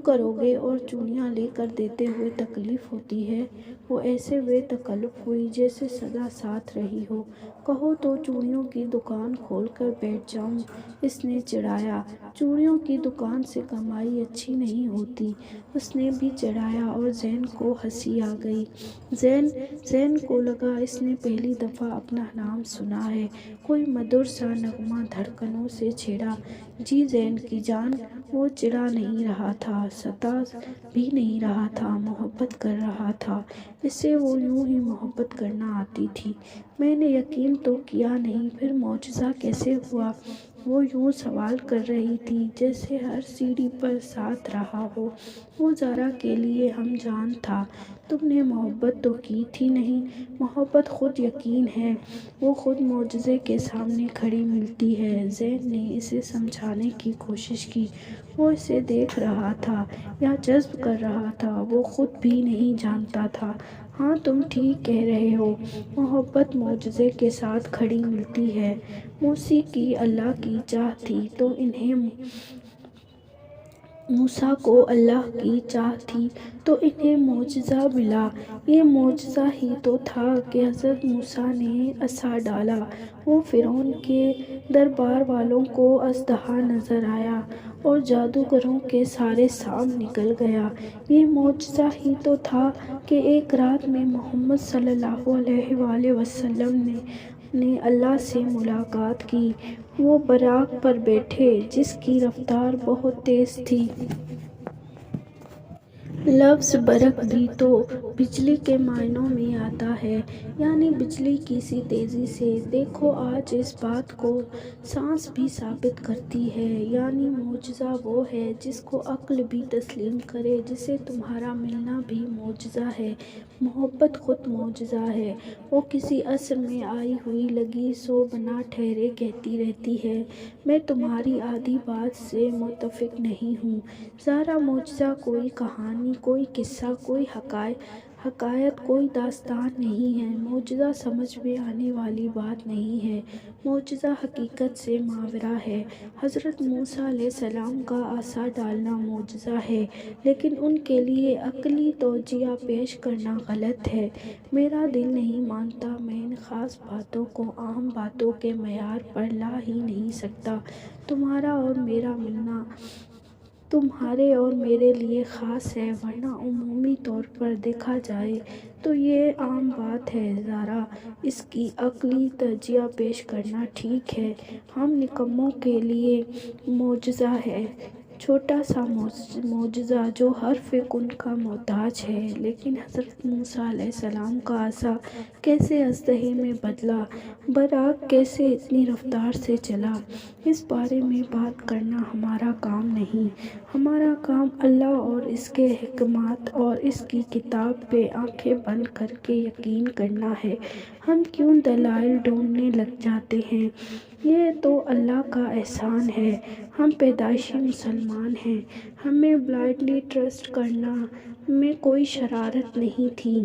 Speaker 1: کرو گے اور چوڑیاں لے کر دیتے ہوئے تکلیف ہوتی ہے؟ وہ ایسے بے تکلف ہوئی جیسے سدا ساتھ رہی ہو۔ کہو تو چوڑیوں کی دکان کھول کر بیٹھ جاؤں، اس نے چڑھایا۔ چوڑیوں کی دکان سے کمائی اچھی نہیں ہوتی، اس نے بھی چڑھایا، اور زین کو ہنسی آ گئی۔ زین کو لگا اس نے پہلی دفعہ اپنا نام سنا ہے۔ کوئی مدھر سا نغمہ دھڑکنوں سے چھیڑا، جی زین کی جان۔ وہ چڑھا نہیں رہا تھا، ستا بھی نہیں رہا تھا، محبت کر رہا تھا۔ اسے وہ یوں ہی محبت کرنا آتی تھی۔ میں نے یقین تو کیا نہیں، پھر معجزہ کیسے ہوا؟ وہ یوں سوال کر رہی تھی جیسے ہر سیڑھی پر ساتھ رہا ہو۔ وہ زہرا کے لیے ہم جان تھا۔ تم نے محبت تو کی تھی نہیں، محبت خود یقین ہے، وہ خود معجزے کے سامنے کھڑی ملتی ہے۔ زین نے اسے سمجھانے کی کوشش کی۔ وہ اسے دیکھ رہا تھا یا جذب کر رہا تھا، وہ خود بھی نہیں جانتا تھا۔ ہاں تم ٹھیک کہہ رہے ہو، محبت معجزے کے ساتھ کھڑی ملتی ہے۔ موسی کی اللہ کی چاہ تھی تو انہیں موسیٰ کو اللہ کی چاہ تھی تو انہیں معجزہ ملا۔ یہ معجزہ ہی تو تھا کہ حضرت موسیٰ نے عصا ڈالا، وہ فرعون کے دربار والوں کو اژدہا نظر آیا اور جادوگروں کے سارے سانپ نکل گیا۔ یہ معجزہ ہی تو تھا کہ ایک رات میں محمد صلی اللہ علیہ وآلہ وسلم نے اللہ سے ملاقات کی۔ وہ براق پر بیٹھے جس کی رفتار بہت تیز تھی۔ لفظ برق بھی تو بجلی کے معنوں میں آتا ہے، یعنی بجلی کی سی تیزی سے۔ دیکھو آج اس بات کو سائنس بھی ثابت کرتی ہے، یعنی معجزہ وہ ہے جس کو عقل بھی تسلیم کرے، جسے تمہارا ملنا بھی معجزہ ہے۔ محبت خود معجزہ ہے، وہ کسی عصر میں آئی ہوئی لگی سو بنا ٹھہرے کہتی رہتی ہے، میں تمہاری آدھی بات سے متفق نہیں ہوں۔ ذرا معجزہ کوئی کہانی، کوئی قصہ، کوئی حکایت، کوئی داستان نہیں ہے۔ معجزہ سمجھ میں آنے والی بات نہیں ہے، معجزہ حقیقت سے ماورا ہے۔ حضرت موسیٰ علیہ السلام کا عصا ڈالنا معجزہ ہے، لیکن ان کے لیے عقلی توجیہ پیش کرنا غلط ہے۔ میرا دل نہیں مانتا، میں ان خاص باتوں کو عام باتوں کے معیار پر لا ہی نہیں سکتا۔ تمہارا اور میرا ملنا تمہارے اور میرے لیے خاص ہے، ورنہ عمومی طور پر دیکھا جائے تو یہ عام بات ہے۔ ذرا اس کی عقلی توجیہ پیش کرنا ٹھیک ہے۔ ہم نکموں کے لیے معجزہ ہے، چھوٹا سا معجزہ جو حرف کن کا محتاج ہے۔ لیکن حضرت موسیٰ علیہ السلام کا عصا کیسے اژدہے میں بدلا، براق کیسے اتنی رفتار سے چلا، اس بارے میں بات کرنا ہمارا کام نہیں۔ ہمارا کام اللہ اور اس کے احکامات اور اس کی کتاب پہ آنکھیں بند کر کے یقین کرنا ہے۔ ہم کیوں دلائل ڈھونڈنے لگ جاتے ہیں؟ یہ تو اللہ کا احسان ہے۔ ہم پیدائشی مسلمان ہیں، ہمیں بلائنڈلی ٹرسٹ کرنا میں کوئی شرارت نہیں تھی۔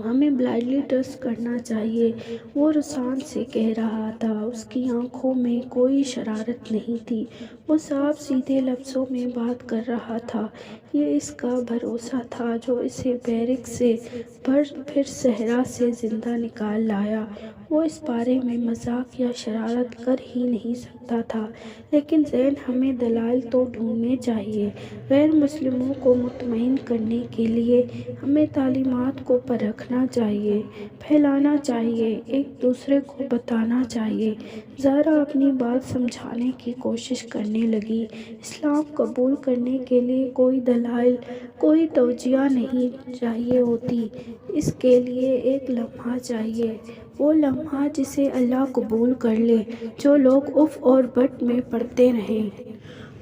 Speaker 1: ہمیں بلائنڈلی ٹرسٹ کرنا چاہیے۔ وہ رسوان سے کہہ رہا تھا، اس کی آنکھوں میں کوئی شرارت نہیں تھی، وہ صاف سیدھے لفظوں میں بات کر رہا تھا۔ یہ اس کا بھروسہ تھا جو اسے بیرک سے پھر صحرا سے زندہ نکال لایا۔ وہ اس بارے میں مذاق یا شرارت کر ہی نہیں سکتا تھا۔ لیکن زین ہمیں دلائل تو ڈھونڈنے چاہیے۔ غیر مسلموں کو مطمئن کرنے کے لیے ہمیں تعلیمات کو پرکھنا چاہیے، پھیلانا چاہیے، ایک دوسرے کو بتانا چاہیے۔ زہرا اپنی بات سمجھانے کی کوشش کرنے لگی۔ اسلام قبول کرنے کے لیے کوئی دلائل، کوئی توجیہ نہیں چاہیے ہوتی، اس کے لیے ایک لمحہ چاہیے، وہ لمحہ جسے اللہ قبول کر لے۔ جو لوگ اف اور بٹ میں پڑتے رہیں،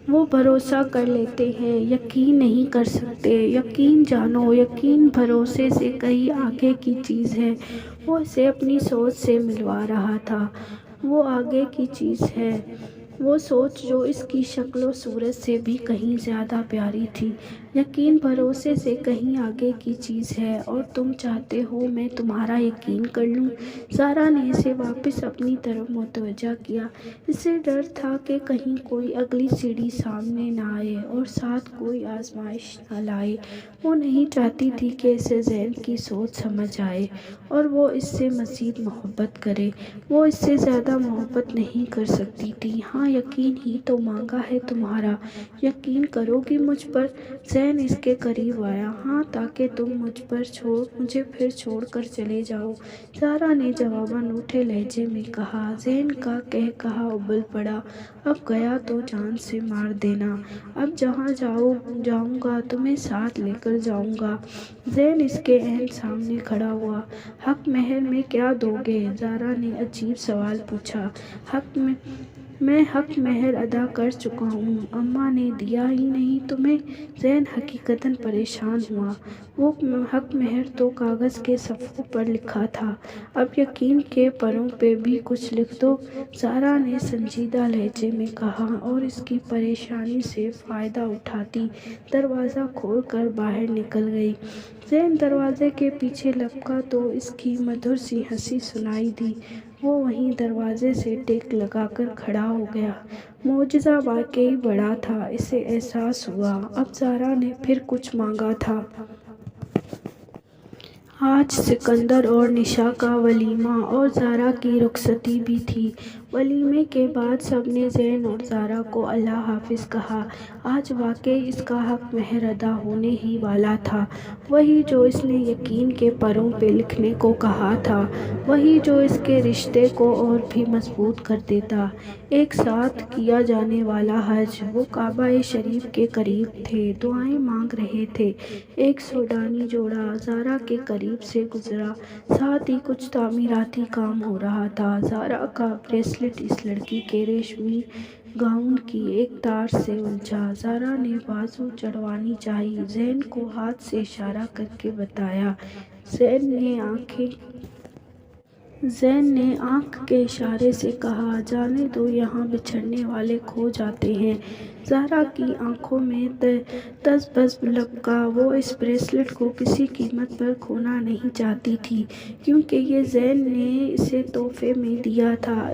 Speaker 1: وہ بھروسہ کر لیتے ہیں، یقین نہیں کر سکتے۔ یقین جانو، یقین بھروسے سے کہیں آگے کی چیز ہے۔ وہ اسے اپنی سوچ سے ملوا رہا تھا، وہ آگے کی چیز ہے، وہ سوچ جو اس کی شکل و صورت سے بھی کہیں زیادہ پیاری تھی۔ یقین بھروسے سے کہیں آگے کی چیز ہے، اور تم چاہتے ہو میں تمہارا یقین کر لوں؟ زہرا نے اسے واپس اپنی طرف متوجہ کیا۔ اسے ڈر تھا کہ کہیں کوئی اگلی سیڑھی سامنے نہ آئے اور ساتھ کوئی آزمائش نہ لائے۔ وہ نہیں چاہتی تھی کہ اسے زین کی سوچ سمجھ آئے اور وہ اس سے مزید محبت کرے۔ وہ اس سے زیادہ محبت نہیں کر سکتی تھی۔ ہاں، یقین ہی تو مانگا ہے تمہارا، یقین کرو گی مجھ پر؟ زین اس کے قریب آیا۔ ہاں، تاکہ تم مجھے پھر چھوڑ کر چلے جاؤ، زہرا نے جواباً روٹھے لہجے میں کہا۔ زین کا کہا ابل پڑا، اب گیا تو جان سے مار دینا، اب جہاں جاؤں گا تمہیں ساتھ لے کر جاؤں گا۔ زین اس کے عین سامنے کھڑا ہوا۔ حق مہر میں کیا دو گے؟ زہرا نے عجیب سوال پوچھا۔ میں حق مہر ادا کر چکا ہوں، اماں نے دیا ہی نہیں تمہیں؟ زین حقیقتاً پریشان ہوا۔ وہ حق مہر تو کاغذ کے صفحوں پر لکھا تھا، اب یقین کے پروں پہ بھی کچھ لکھ دو، زہرا نے سنجیدہ لہجے میں کہا، اور اس کی پریشانی سے فائدہ اٹھاتی دروازہ کھول کر باہر نکل گئی۔ زین دروازے کے پیچھے لپکا تو اس کی مدھر سی ہنسی سنائی دی۔ وہ وہیں دروازے سے ٹیک لگا کر کھڑا ہو گیا۔ معجزہ واقعی بڑا تھا، اسے احساس ہوا۔ اب زارا نے پھر کچھ مانگا تھا۔ آج سکندر اور نشا کا ولیمہ اور زارا کی رخصتی بھی تھی۔ ولیمے کے بعد سب نے زین اور زارا کو اللہ حافظ کہا۔ آج واقعی اس کا حق مہر ادا ہونے ہی والا تھا، وہی جو اس نے یقین کے پروں پہ لکھنے کو کہا تھا، وہی جو اس کے رشتے کو اور بھی مضبوط کر دیتا۔ ایک ساتھ کیا جانے والا حج۔ وہ کعبہ شریف کے قریب تھے، دعائیں مانگ رہے تھے۔ ایک سوڈانی جوڑا زارا کے قریب سے گزرا، ساتھ ہی کچھ تعمیراتی کام ہو رہا تھا۔ زارا کا بریسلٹ اس لڑکی کے ریشمی گاؤن کی ایک تار سے الجھا۔ زارا نے بازو چڑھوانی چاہی، زین کو ہاتھ سے اشارہ کر کے بتایا۔ زین نے آنکھ کے اشارے سے کہا، جانے دو، یہاں بچھڑنے والے کھو جاتے ہیں۔ زارا کی آنکھوں میں تذبذب لبکا۔ وہ اس بریسلٹ کو کسی قیمت پر کھونا نہیں چاہتی تھی، کیونکہ یہ زین نے اسے تحفے میں دیا تھا۔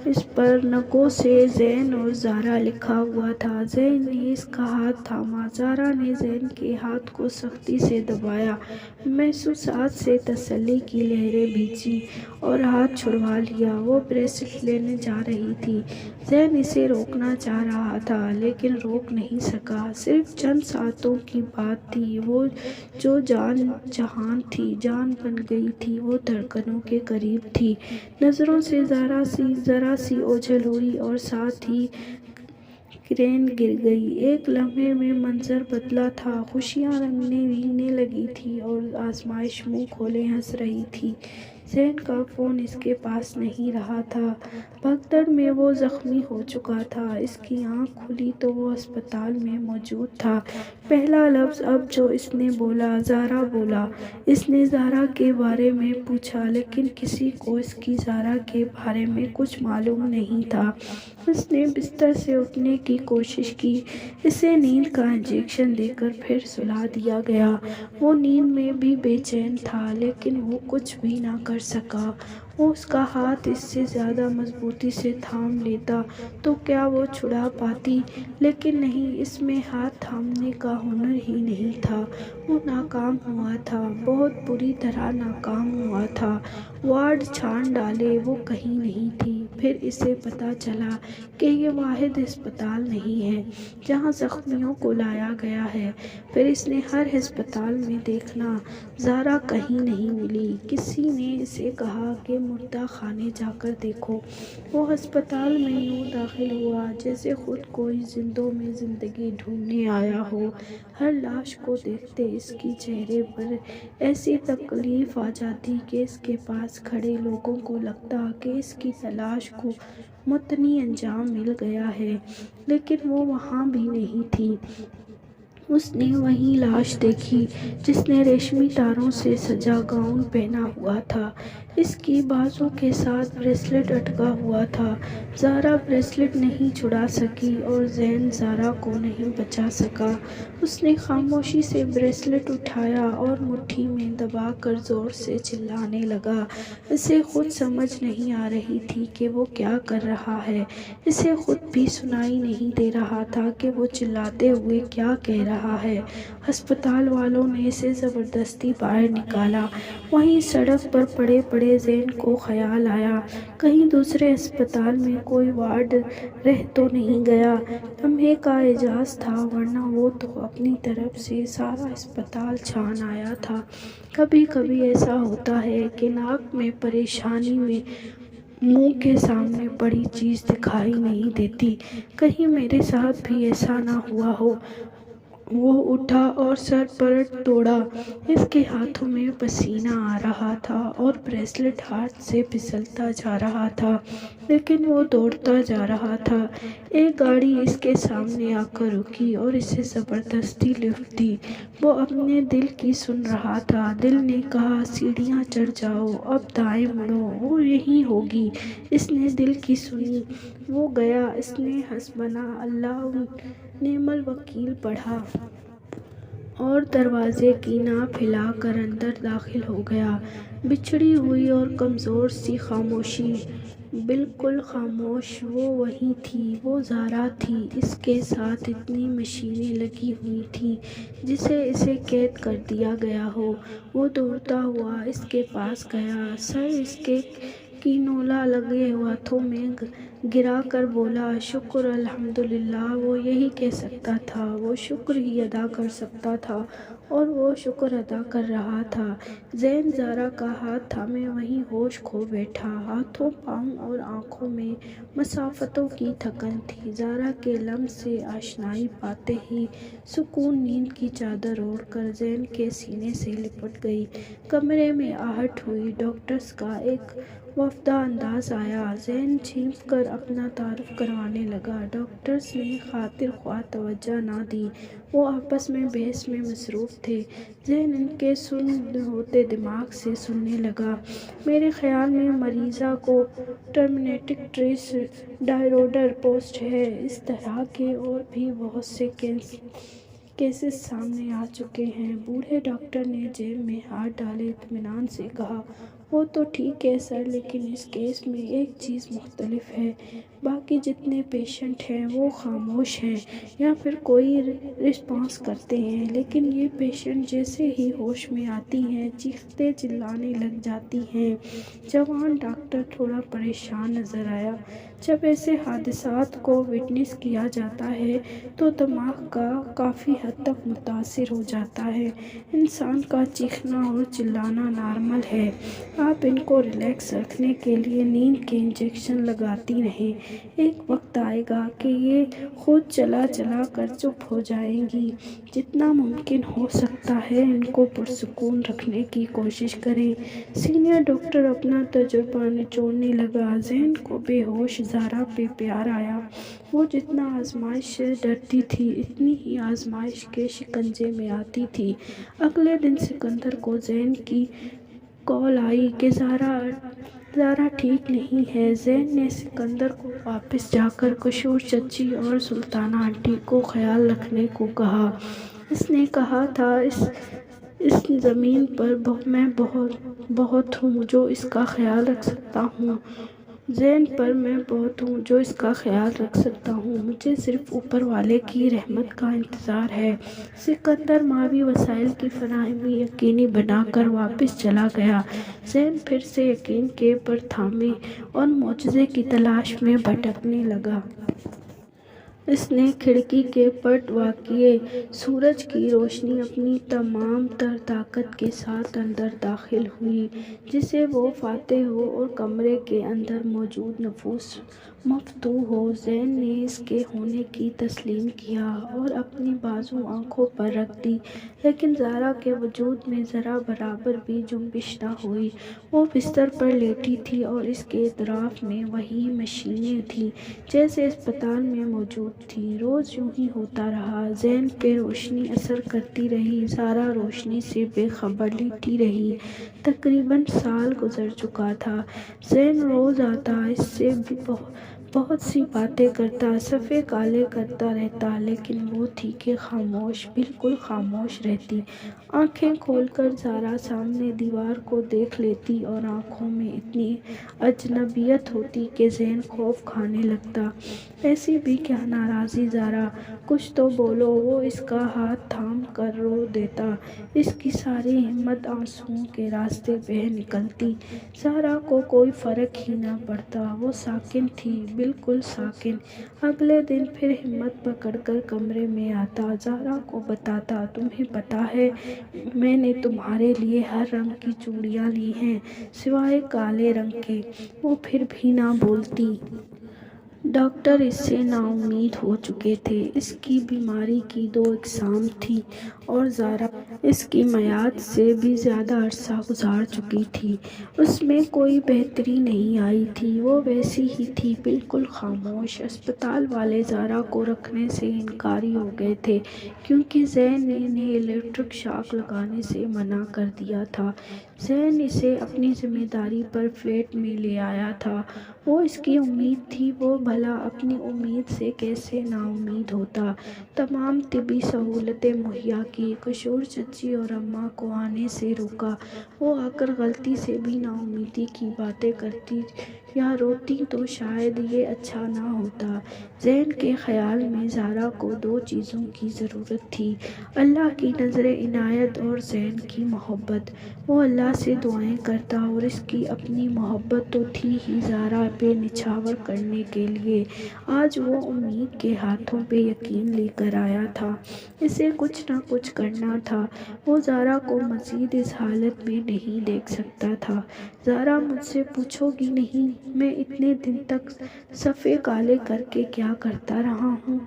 Speaker 1: اس پر نگوں سے زین اور زارا لکھا ہوا تھا۔ زین نے اس کا ہاتھ تھاما۔ زارا نے زین کے ہاتھ کو سختی سے دبایا، محسوسات سے تسلی کی لہریں بھیجیں اور ہاتھ چھڑوا لیا۔ وہ بریسلٹ لینے جا رہی تھی۔ زین اسے روکنا چاہ رہا تھا، لیکن روک نہیں سکا۔ صرف چند سانسوں کی بات تھی، وہ جو جان تھی، جان بن گئی تھی، وہ دھڑکنوں کے قریب تھی۔ نظروں سے ذرا سی اوجھل ہوئی اور ساتھ ہی کرین گر گئی۔ ایک لمحے میں منظر بدلا تھا۔ خوشیاں رنگنے لگی تھیں اور آزمائش منہ کھولے ہنس رہی تھی۔ زین کا فون اس کے پاس نہیں رہا تھا۔ بھگدڑ میں وہ زخمی ہو چکا تھا۔ اس کی آنکھ کھلی تو وہ ہسپتال میں موجود تھا۔ پہلا لفظ اب جو اس نے بولا، زارا بولا۔ اس نے زارا کے بارے میں پوچھا، لیکن کسی کو اس کی زارا کے بارے میں کچھ معلوم نہیں تھا۔ اس نے بستر سے اٹھنے کی کوشش کی۔ اسے نیند کا انجیکشن دے کر پھر سلا دیا گیا۔ وہ نیند میں بھی بے چین تھا، لیکن وہ کچھ بھی نہ کر سکا۔ وہ اس کا ہاتھ اس سے زیادہ مضبوطی سے تھام لیتا تو کیا وہ چھڑا پاتی، لیکن نہیں، اس میں ہاتھ تھامنے کا ہنر ہی نہیں تھا۔ وہ ناکام ہوا تھا، بہت بری طرح ناکام ہوا تھا۔ وارڈ چھان ڈالے، وہ کہیں نہیں تھی۔ پھر اسے پتہ چلا کہ یہ واحد ہسپتال نہیں ہے جہاں زخمیوں کو لایا گیا ہے۔ پھر اس نے ہر ہسپتال میں دیکھنا، زارا کہیں نہیں ملی۔ کسی نے اسے کہا کہ مردہ خانے جا کر دیکھو۔ وہ ہسپتال میں یوں داخل ہوا جیسے خود کوئی زندوں میں زندگی ڈھونڈنے آیا ہو۔ ہر لاش کو دیکھتے اس کی چہرے پر ایسی تکلیف آ جاتی کہ اس کے پاس کھڑے لوگوں کو لگتا کہ اس کی تلاش کو متنی انجام مل گیا ہے، لیکن وہ وہاں بھی نہیں تھی۔ اس نے وہی لاش دیکھی جس نے ریشمی تاروں سے سجا گاؤن پہنا ہوا تھا۔ اس کی بازو کے ساتھ بریسلٹ اٹکا ہوا تھا۔ زارا بریسلٹ نہیں چھڑا سکی اور زین زارا کو نہیں بچا سکا۔ اس نے خاموشی سے بریسلٹ اٹھایا اور مٹھی میں دبا کر زور سے چلانے لگا۔ اسے خود سمجھ نہیں آ رہی تھی کہ وہ کیا کر رہا ہے۔ اسے خود بھی سنائی نہیں دے رہا تھا کہ وہ چلاتے ہوئے کیا کہہ رہا ہے۔ ہسپتال والوں نے اسے زبردستی باہر نکالا۔ وہیں سڑک پر پڑے پڑے زین کو خیال آیا، کہیں دوسرے ہسپتال میں کوئی وارڈ رہ تو نہیں گیا۔ لمحے کا اعجاز تھا، ورنہ وہ تو اپنی طرف سے سارا ہسپتال چھان آیا تھا۔ کبھی کبھی ایسا ہوتا ہے کہ ناک میں پریشانی میں منہ کے سامنے پڑی چیز دکھائی نہیں دیتی، کہیں میرے ساتھ بھی ایسا نہ ہوا ہو۔ وہ اٹھا اور سر پلٹ دوڑا۔ اس کے ہاتھوں میں پسینہ آ رہا تھا اور بریسلٹ ہاتھ سے پھسلتا جا رہا تھا، لیکن وہ دوڑتا جا رہا تھا۔ ایک گاڑی اس کے سامنے آ کر رکی اور اسے زبردستی لفٹ دی۔ وہ اپنے دل کی سن رہا تھا۔ دل نے کہا، سیڑھیاں چڑھ جاؤ، اب دائیں مڑو، وہ یہیں ہوگی۔ اس نے دل کی سنی، وہ گیا۔ اس نے حسبنا اللہ و نعم الوکیل پڑھا۔ اور دروازے کی ناپ ہلا کر اندر داخل ہو گیا۔ بچھڑی ہوئی اور کمزور سی خاموشی، بالکل خاموش، وہ وہی تھی، وہ زارا تھی۔ اس کے ساتھ اتنی مشینیں لگی ہوئی تھیں جیسے اسے قید کر دیا گیا ہو۔ وہ دوڑتا ہوا اس کے پاس گیا، سر اس کے کینولا لگے ہاتھوں میں گرا کر بولا، شکر الحمدللہ۔ وہ یہی کہہ سکتا تھا، وہ شکر ہی ادا کر سکتا تھا، اور وہ شکر ادا کر رہا تھا۔ زین زارا کا ہاتھ تھامے وہیں ہوش کھو بیٹھا۔ ہاتھوں، پاؤں اور آنکھوں میں مسافتوں کی تھکن تھی۔ زارا کے لمس سے آشنائی پاتے ہی سکون نیند کی چادر اوڑھ کر زین کے سینے سے لپٹ گئی۔ کمرے میں آہٹ ہوئی۔ ڈاکٹرز کا ایک وفد انداز آیا۔ زین چیخ کر اپنا تعارف کروانے لگا۔ ڈاکٹرز نے خاطر خواہ توجہ نہ دی، وہ آپس میں بحث میں مصروف تھے۔ زین ان کے سن ہوتے دماغ سے سننے لگا۔ میرے خیال میں مریضہ کو ٹرمینیٹک ٹریس ڈائرورڈر پوسٹ ہے۔ اس طرح کے اور بھی بہت سے کیسز سامنے آ چکے ہیں۔ بوڑھے ڈاکٹر نے جیب میں ہاتھ ڈالے اطمینان سے کہا، وہ تو ٹھیک ہے سر، لیکن اس کیس میں ایک چیز مختلف ہے۔ باقی جتنے پیشنٹ ہیں وہ خاموش ہیں یا پھر کوئی رسپانس کرتے ہیں، لیکن یہ پیشنٹ جیسے ہی ہوش میں آتی ہیں چیختے چلانے لگ جاتی ہیں۔ جوان ڈاکٹر تھوڑا پریشان نظر آیا۔ جب ایسے حادثات کو وٹنس کیا جاتا ہے تو دماغ کافی حد تک متاثر ہو جاتا ہے۔ انسان کا چیخنا اور چلانا نارمل ہے۔ آپ ان کو ریلیکس رکھنے کے لیے نیند کے انجیکشن لگاتی رہیں۔ ایک وقت آئے گا کہ یہ خود چلا چلا کر چپ ہو جائیں گی۔ جتنا ممکن ہو سکتا ہے ان کو پرسکون رکھنے کی کوشش کریں۔ سینئر ڈاکٹر اپنا تجربہ نچوڑنے لگا۔ زین کو بے ہوش زارا پہ پیار آیا۔ وہ جتنا آزمائش سے ڈرتی تھی اتنی ہی آزمائش کے شکنجے میں آتی تھی۔ اگلے دن سکندر کو زین کی کال آئی کہ زارا ٹھیک نہیں ہے۔ زین نے سکندر کو واپس جا کر قشور چچی اور سلطانہ آنٹی کو خیال رکھنے کو کہا۔ اس نے کہا تھا، اس زمین پر میں بہت ہوں جو اس کا خیال رکھ سکتا ہوں۔ زین پر میں بہت ہوں جو اس کا خیال رکھ سکتا ہوں۔ مجھے صرف اوپر والے کی رحمت کا انتظار ہے۔ سکندر مالی وسائل کی فراہمی یقینی بنا کر واپس چلا گیا۔ زین پھر سے یقین کے پر تھامے اور معجزے کی تلاش میں بھٹکنے لگا۔ اس نے کھڑکی کے پٹ واقعے۔ سورج کی روشنی اپنی تمام تر طاقت کے ساتھ اندر داخل ہوئی جیسے وہ فاتح ہو اور کمرے کے اندر موجود نفوس مفتوح ہو۔ زین نے اس کے ہونے کی تسلیم کیا اور اپنی بازو آنکھوں پر رکھ دی، لیکن زارا کے وجود میں ذرا برابر بھی جنبش نہ ہوئی۔ وہ بستر پر لیٹی تھی اور اس کے اطراف میں وہی مشینیں تھیں جیسے اسپتال میں موجود تھیں۔ روز یوں ہی ہوتا رہا۔ زین پہ روشنی اثر کرتی رہی، زارا روشنی سے بے خبر لیٹی رہی۔ تقریباً سال گزر چکا تھا۔ زین روز آتا، اس سے بہت سی باتیں کرتا، صفحے کالے کرتا رہتا، لیکن وہ تھی کہ خاموش، بالکل خاموش رہتی۔ آنکھیں کھول کر زارا سامنے دیوار کو دیکھ لیتی اور آنکھوں میں اتنی اجنبیت ہوتی کہ زین خوف کھانے لگتا۔ ایسی بھی کیا ناراضی زارا، کچھ تو بولو۔ وہ اس کا ہاتھ تھام کر رو دیتا۔ اس کی ساری ہمت آنسوؤں کے راستے بہہ نکلتی۔ زارا کو کوئی فرق ہی نہ پڑتا، وہ ساکن تھی، بالکل ساکن۔ اگلے دن پھر ہمت پکڑ کر کمرے میں آتا، زارا کو بتاتا، تمہیں پتہ ہے میں نے تمہارے لیے ہر رنگ کی چوڑیاں لی ہیں سوائے کالے رنگ کے۔ وہ پھر بھی نہ بولتی۔ ڈاکٹر اس سے نا امید ہو چکے تھے۔ اس کی بیماری کی 2 اقسام تھیں اور زارا اس کی میعاد سے بھی زیادہ عرصہ گزار چکی تھی۔ اس میں کوئی بہتری نہیں آئی تھی، وہ ویسی ہی تھی، بالکل خاموش۔ اسپتال والے زارا کو رکھنے سے انکاری ہو گئے تھے کیونکہ زین نے انہیں الیکٹرک شاک لگانے سے منع کر دیا تھا۔ زین اسے اپنی ذمہ داری پر فلیٹ میں لے آیا تھا۔ وہ اس کی امید تھی، وہ بھلا اپنی امید سے کیسے نا امید ہوتا۔ تمام طبی سہولتیں مہیا کی، قصور چچی اور اماں کو آنے سے روکا۔ وہ آ کر غلطی سے بھی نا امیدی کی باتیں کرتی یا روتی تو شاید یہ اچھا نہ ہوتا۔ زین کے خیال میں زارا کو دو چیزوں کی ضرورت تھی، اللہ کی نظر عنایت اور زین کی محبت۔ وہ اللہ سے دعائیں کرتا اور اس کی اپنی محبت تو تھی ہی زارا پہ نچھاور کرنے کے لیے۔ آج وہ امید کے ہاتھوں پہ یقین لے کر آیا تھا، اسے کچھ نہ کچھ کرنا تھا۔ وہ زارا کو مزید اس حالت میں نہیں دیکھ سکتا تھا۔ زارا مجھ سے پوچھو گی نہیں میں اتنے دن تک صفحے کالے کر کے کیا کرتا رہا ہوں؟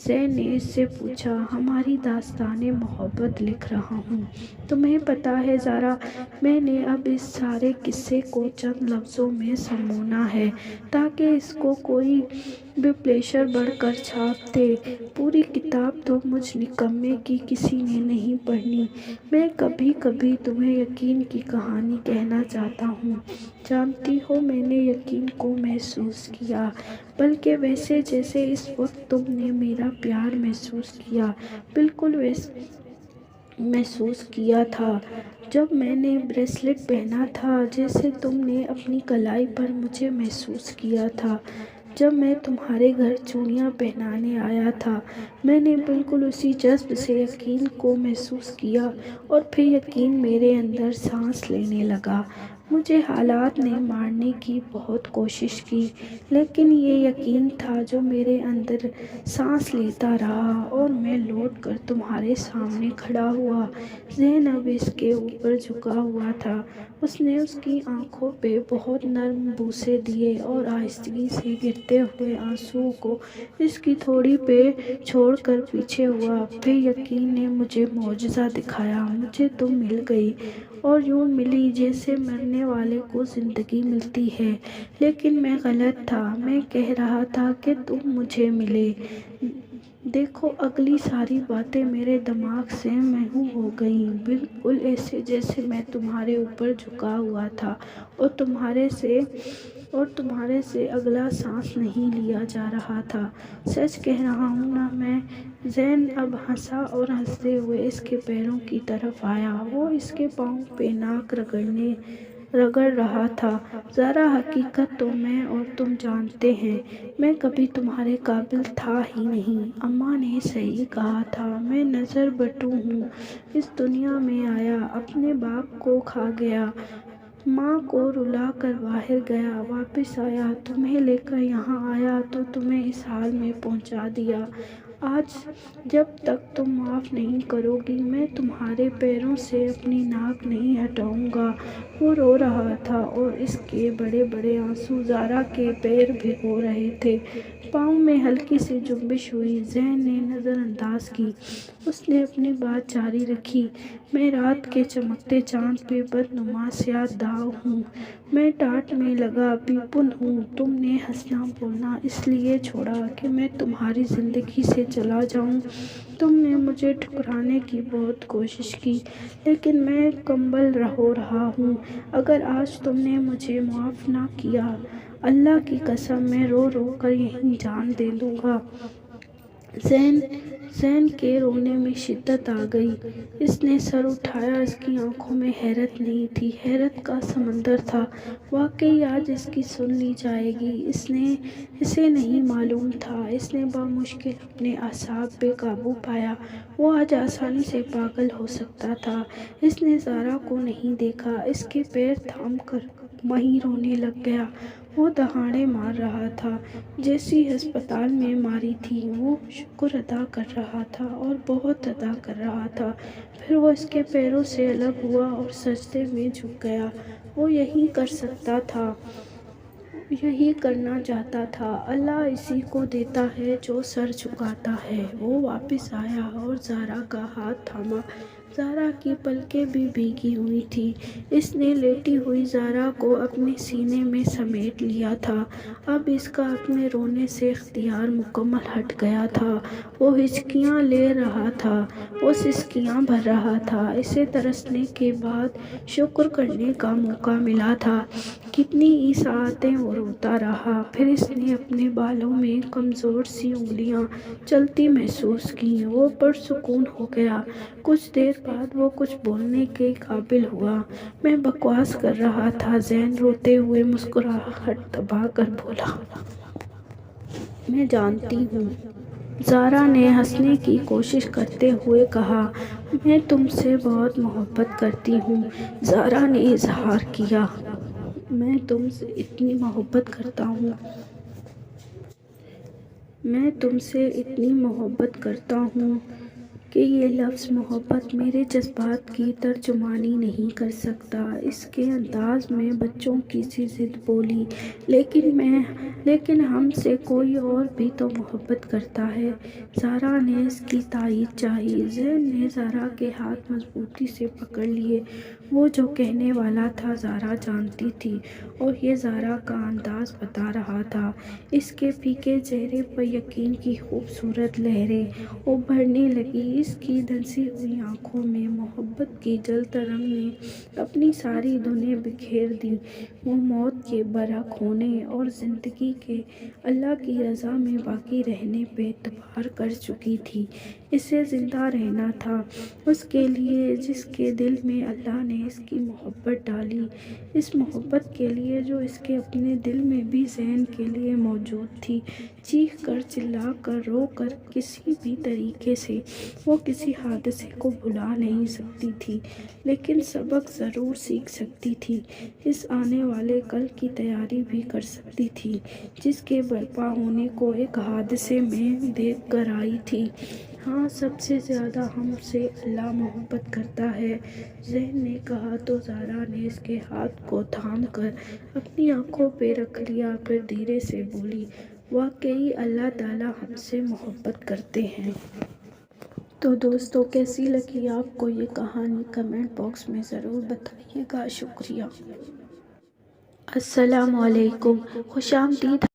Speaker 1: زین نے اس سے پوچھا۔ ہماری داستان محبت لکھ رہا ہوں۔ تمہیں پتہ ہے زارا، میں نے اب اس سارے قصے کو چند لفظوں میں سمونا ہے تاکہ اس کو کوئی پبلشر بڑھ کر چھاپ دے۔ پوری کتاب تو مجھ نکمے کی کسی نے نہیں پڑھنی۔ میں کبھی کبھی تمہیں یقین کی کہانی کہنا چاہتا ہوں۔ جانتی ہو میں نے یقین کو محسوس کیا، بلکہ ویسے جیسے اس وقت تم نے میرا پیار محسوس کیا، بالکل ویسے محسوس کیا تھا جب میں نے بریسلٹ پہنا تھا، جیسے تم نے اپنی کلائی پر مجھے محسوس کیا تھا جب میں تمہارے گھر چوڑیاں پہنانے آیا تھا۔ میں نے بالکل اسی جذبے سے یقین کو محسوس کیا اور پھر یقین میرے اندر سانس لینے لگا۔ مجھے حالات نے مارنے کی بہت کوشش کی، لیکن یہ یقین تھا جو میرے اندر سانس لیتا رہا اور میں لوٹ کر تمہارے سامنے کھڑا ہوا۔ زین اب اس کے اوپر جھکا ہوا تھا۔ اس نے اس کی آنکھوں پہ بہت نرم بوسے دیے اور آہستگی سے گرتے ہوئے آنسوؤں کو اس کی تھوڑی پہ چھوڑ کر پیچھے ہوا۔ پھر یقین نے مجھے معجزہ دکھایا، مجھے تم مل گئی، اور یوں ملی جیسے مرنے والے کو زندگی ملتی ہے۔ لیکن میں غلط تھا، میں کہہ رہا تھا کہ تم مجھے ملے۔ دیکھو اگلی ساری باتیں میرے دماغ سے محو ہو گئیں، بالکل ایسے جیسے میں تمہارے اوپر جھکا ہوا تھا اور تمہارے سے اگلا سانس نہیں لیا جا رہا تھا۔ سچ کہہ رہا ہوں نا میں؟ زین اب ہنسا اور ہنستے ہوئے اس کے پیروں کی طرف آیا۔ وہ اس کے پاؤں پہ ناک رگڑ رہا تھا۔ زارا حقیقت تو میں اور تم جانتے ہیں، میں کبھی تمہارے قابل تھا ہی نہیں۔ اماں نے صحیح کہا تھا، میں نظر بٹو ہوں، اس دنیا میں آیا، اپنے باپ کو کھا گیا، ماں کو رلا کر باہر گیا، واپس آیا، تمہیں لے کر یہاں آیا تو تمہیں اس حال میں پہنچا دیا۔ آج جب تک تم معاف نہیں کرو گی میں تمہارے پیروں سے اپنی ناک نہیں ہٹاؤں گا۔ وہ رو رہا تھا اور اس کے بڑے بڑے آنسو زارا کے پیر بھگو رہے تھے۔ پاؤں میں ہلکی سی جنبش ہوئی۔ زین نے نظر انداز کی۔ اس نے اپنی بات جاری رکھی۔ میں رات کے چمکتے چاند پہ بدنما سیاہ داغ ہوں، میں ٹاٹ میں لگا پیپن ہوں۔ تم نے ہنسنا بولنا اس لیے چھوڑا کہ میں تمہاری زندگی سے چلا جاؤں۔ تم نے مجھے ٹھکرانے کی بہت کوشش کی، لیکن میں کمبل ہو رہا ہوں۔ اگر آج تم نے مجھے معاف نہ کیا، اللہ کی قسم میں رو رو کر یہیں جان دے دوں گا۔ زین کے رونے میں شدت آ گئی۔ اس نے سر اٹھایا، اس کی آنکھوں میں حیرت نہیں تھی، حیرت کا سمندر تھا۔ واقعی آج اس کی سن لی جائے گی، اسے نہیں معلوم تھا۔ اس نے بامشکل اپنے اعصاب پہ قابو پایا۔ وہ آج آسانی سے پاگل ہو سکتا تھا۔ اس نے زارا کو نہیں دیکھا، اس کے پیر تھام کر وہیں رونے لگ گیا۔ وہ دہاڑے مار رہا تھا جیسی ہسپتال میں ماری تھی۔ وہ شکر ادا کر رہا تھا اور بہت ادا کر رہا تھا۔ پھر وہ اس کے پیروں سے الگ ہوا اور سجدے میں جھک گیا۔ وہ یہی کر سکتا تھا، یہی کرنا چاہتا تھا۔ اللہ اسی کو دیتا ہے جو سر جھکاتا ہے۔ وہ واپس آیا اور زارا کا ہاتھ تھاما۔ زارا کی پلکیں بھی بھیگی ہوئی تھی۔ اس نے لیٹی ہوئی زارا کو اپنے سینے میں سمیٹ لیا تھا۔ اب اس کا اپنے رونے سے اختیار مکمل ہٹ گیا تھا۔ وہ ہچکیاں لے رہا تھا، وہ سسکیاں بھر رہا تھا۔ اسے ترسنے کے بعد شکر کرنے کا موقع ملا تھا۔ کتنی ہی ساعتیں وہ روتا رہا، پھر اس نے اپنے بالوں میں کمزور سی انگلیاں چلتی محسوس کیں۔ وہ پرسکون ہو گیا۔ کچھ دیر بعد وہ کچھ بولنے کے قابل ہوا۔ میں بکواس کر رہا تھا، زین روتے ہوئے مسکراہٹ دبا کر بولا۔ میں جانتی ہوں، زارا نے ہنسنے کی کوشش کرتے ہوئے کہا۔ میں تم سے بہت محبت کرتی ہوں، زارا نے اظہار کیا۔ میں تم سے اتنی محبت کرتا ہوں۔ میں تم سے اتنی محبت کرتا ہوں کہ یہ لفظ محبت میرے جذبات کی ترجمانی نہیں کر سکتا۔ اس کے انداز میں بچوں کی سی ضد بولی۔ لیکن ہم سے کوئی اور بھی تو محبت کرتا ہے۔ زارا نے اس کی تائید چاہی۔ زین نے زارا کے ہاتھ مضبوطی سے پکڑ لیے۔ وہ جو کہنے والا تھا زارا جانتی تھی، اور یہ زارا کا انداز بتا رہا تھا۔ اس کے پھیکے چہرے پر یقین کی خوبصورت لہریں ابھرنے لگیں۔ اس کی دھنسی ہوئی آنکھوں میں محبت کی جل ترنگ نے اپنی ساری دھنیں بکھیر دیں۔ وہ موت کے برحق ہونے اور زندگی کے اللہ کی رضا میں باقی رہنے پہ اعتبار کر چکی تھی۔ اسے زندہ رہنا تھا اس کے لیے جس کے دل میں اللہ نے اس کی محبت ڈالی، اس محبت کے لیے جو اس کے اپنے دل میں بھی زین کے لیے موجود تھی۔ چیخ کر، چلا کر، رو کر، کسی بھی طریقے سے وہ کسی حادثے کو بھلا نہیں سکتی تھی، لیکن سبق ضرور سیکھ سکتی تھی۔ اس آنے والے کل کی تیاری بھی کر سکتی تھی جس کے برپا ہونے کو ایک حادثے میں دیکھ کر آئی تھی۔ ہاں، سب سے زیادہ ہم سے اللہ محبت کرتا ہے، زین نے کہا تو زارا نے اس کے ہاتھ کو تھام کر اپنی آنکھوں پہ رکھ لیا، پھر دھیرے سے بولی، واقعی اللہ تعالیٰ ہم سے محبت کرتے ہیں۔ تو دوستو، کیسی لگی آپ کو یہ کہانی؟ کمنٹ باکس میں ضرور بتائیے گا۔ شکریہ۔ السلام علیکم، خوش آمدید۔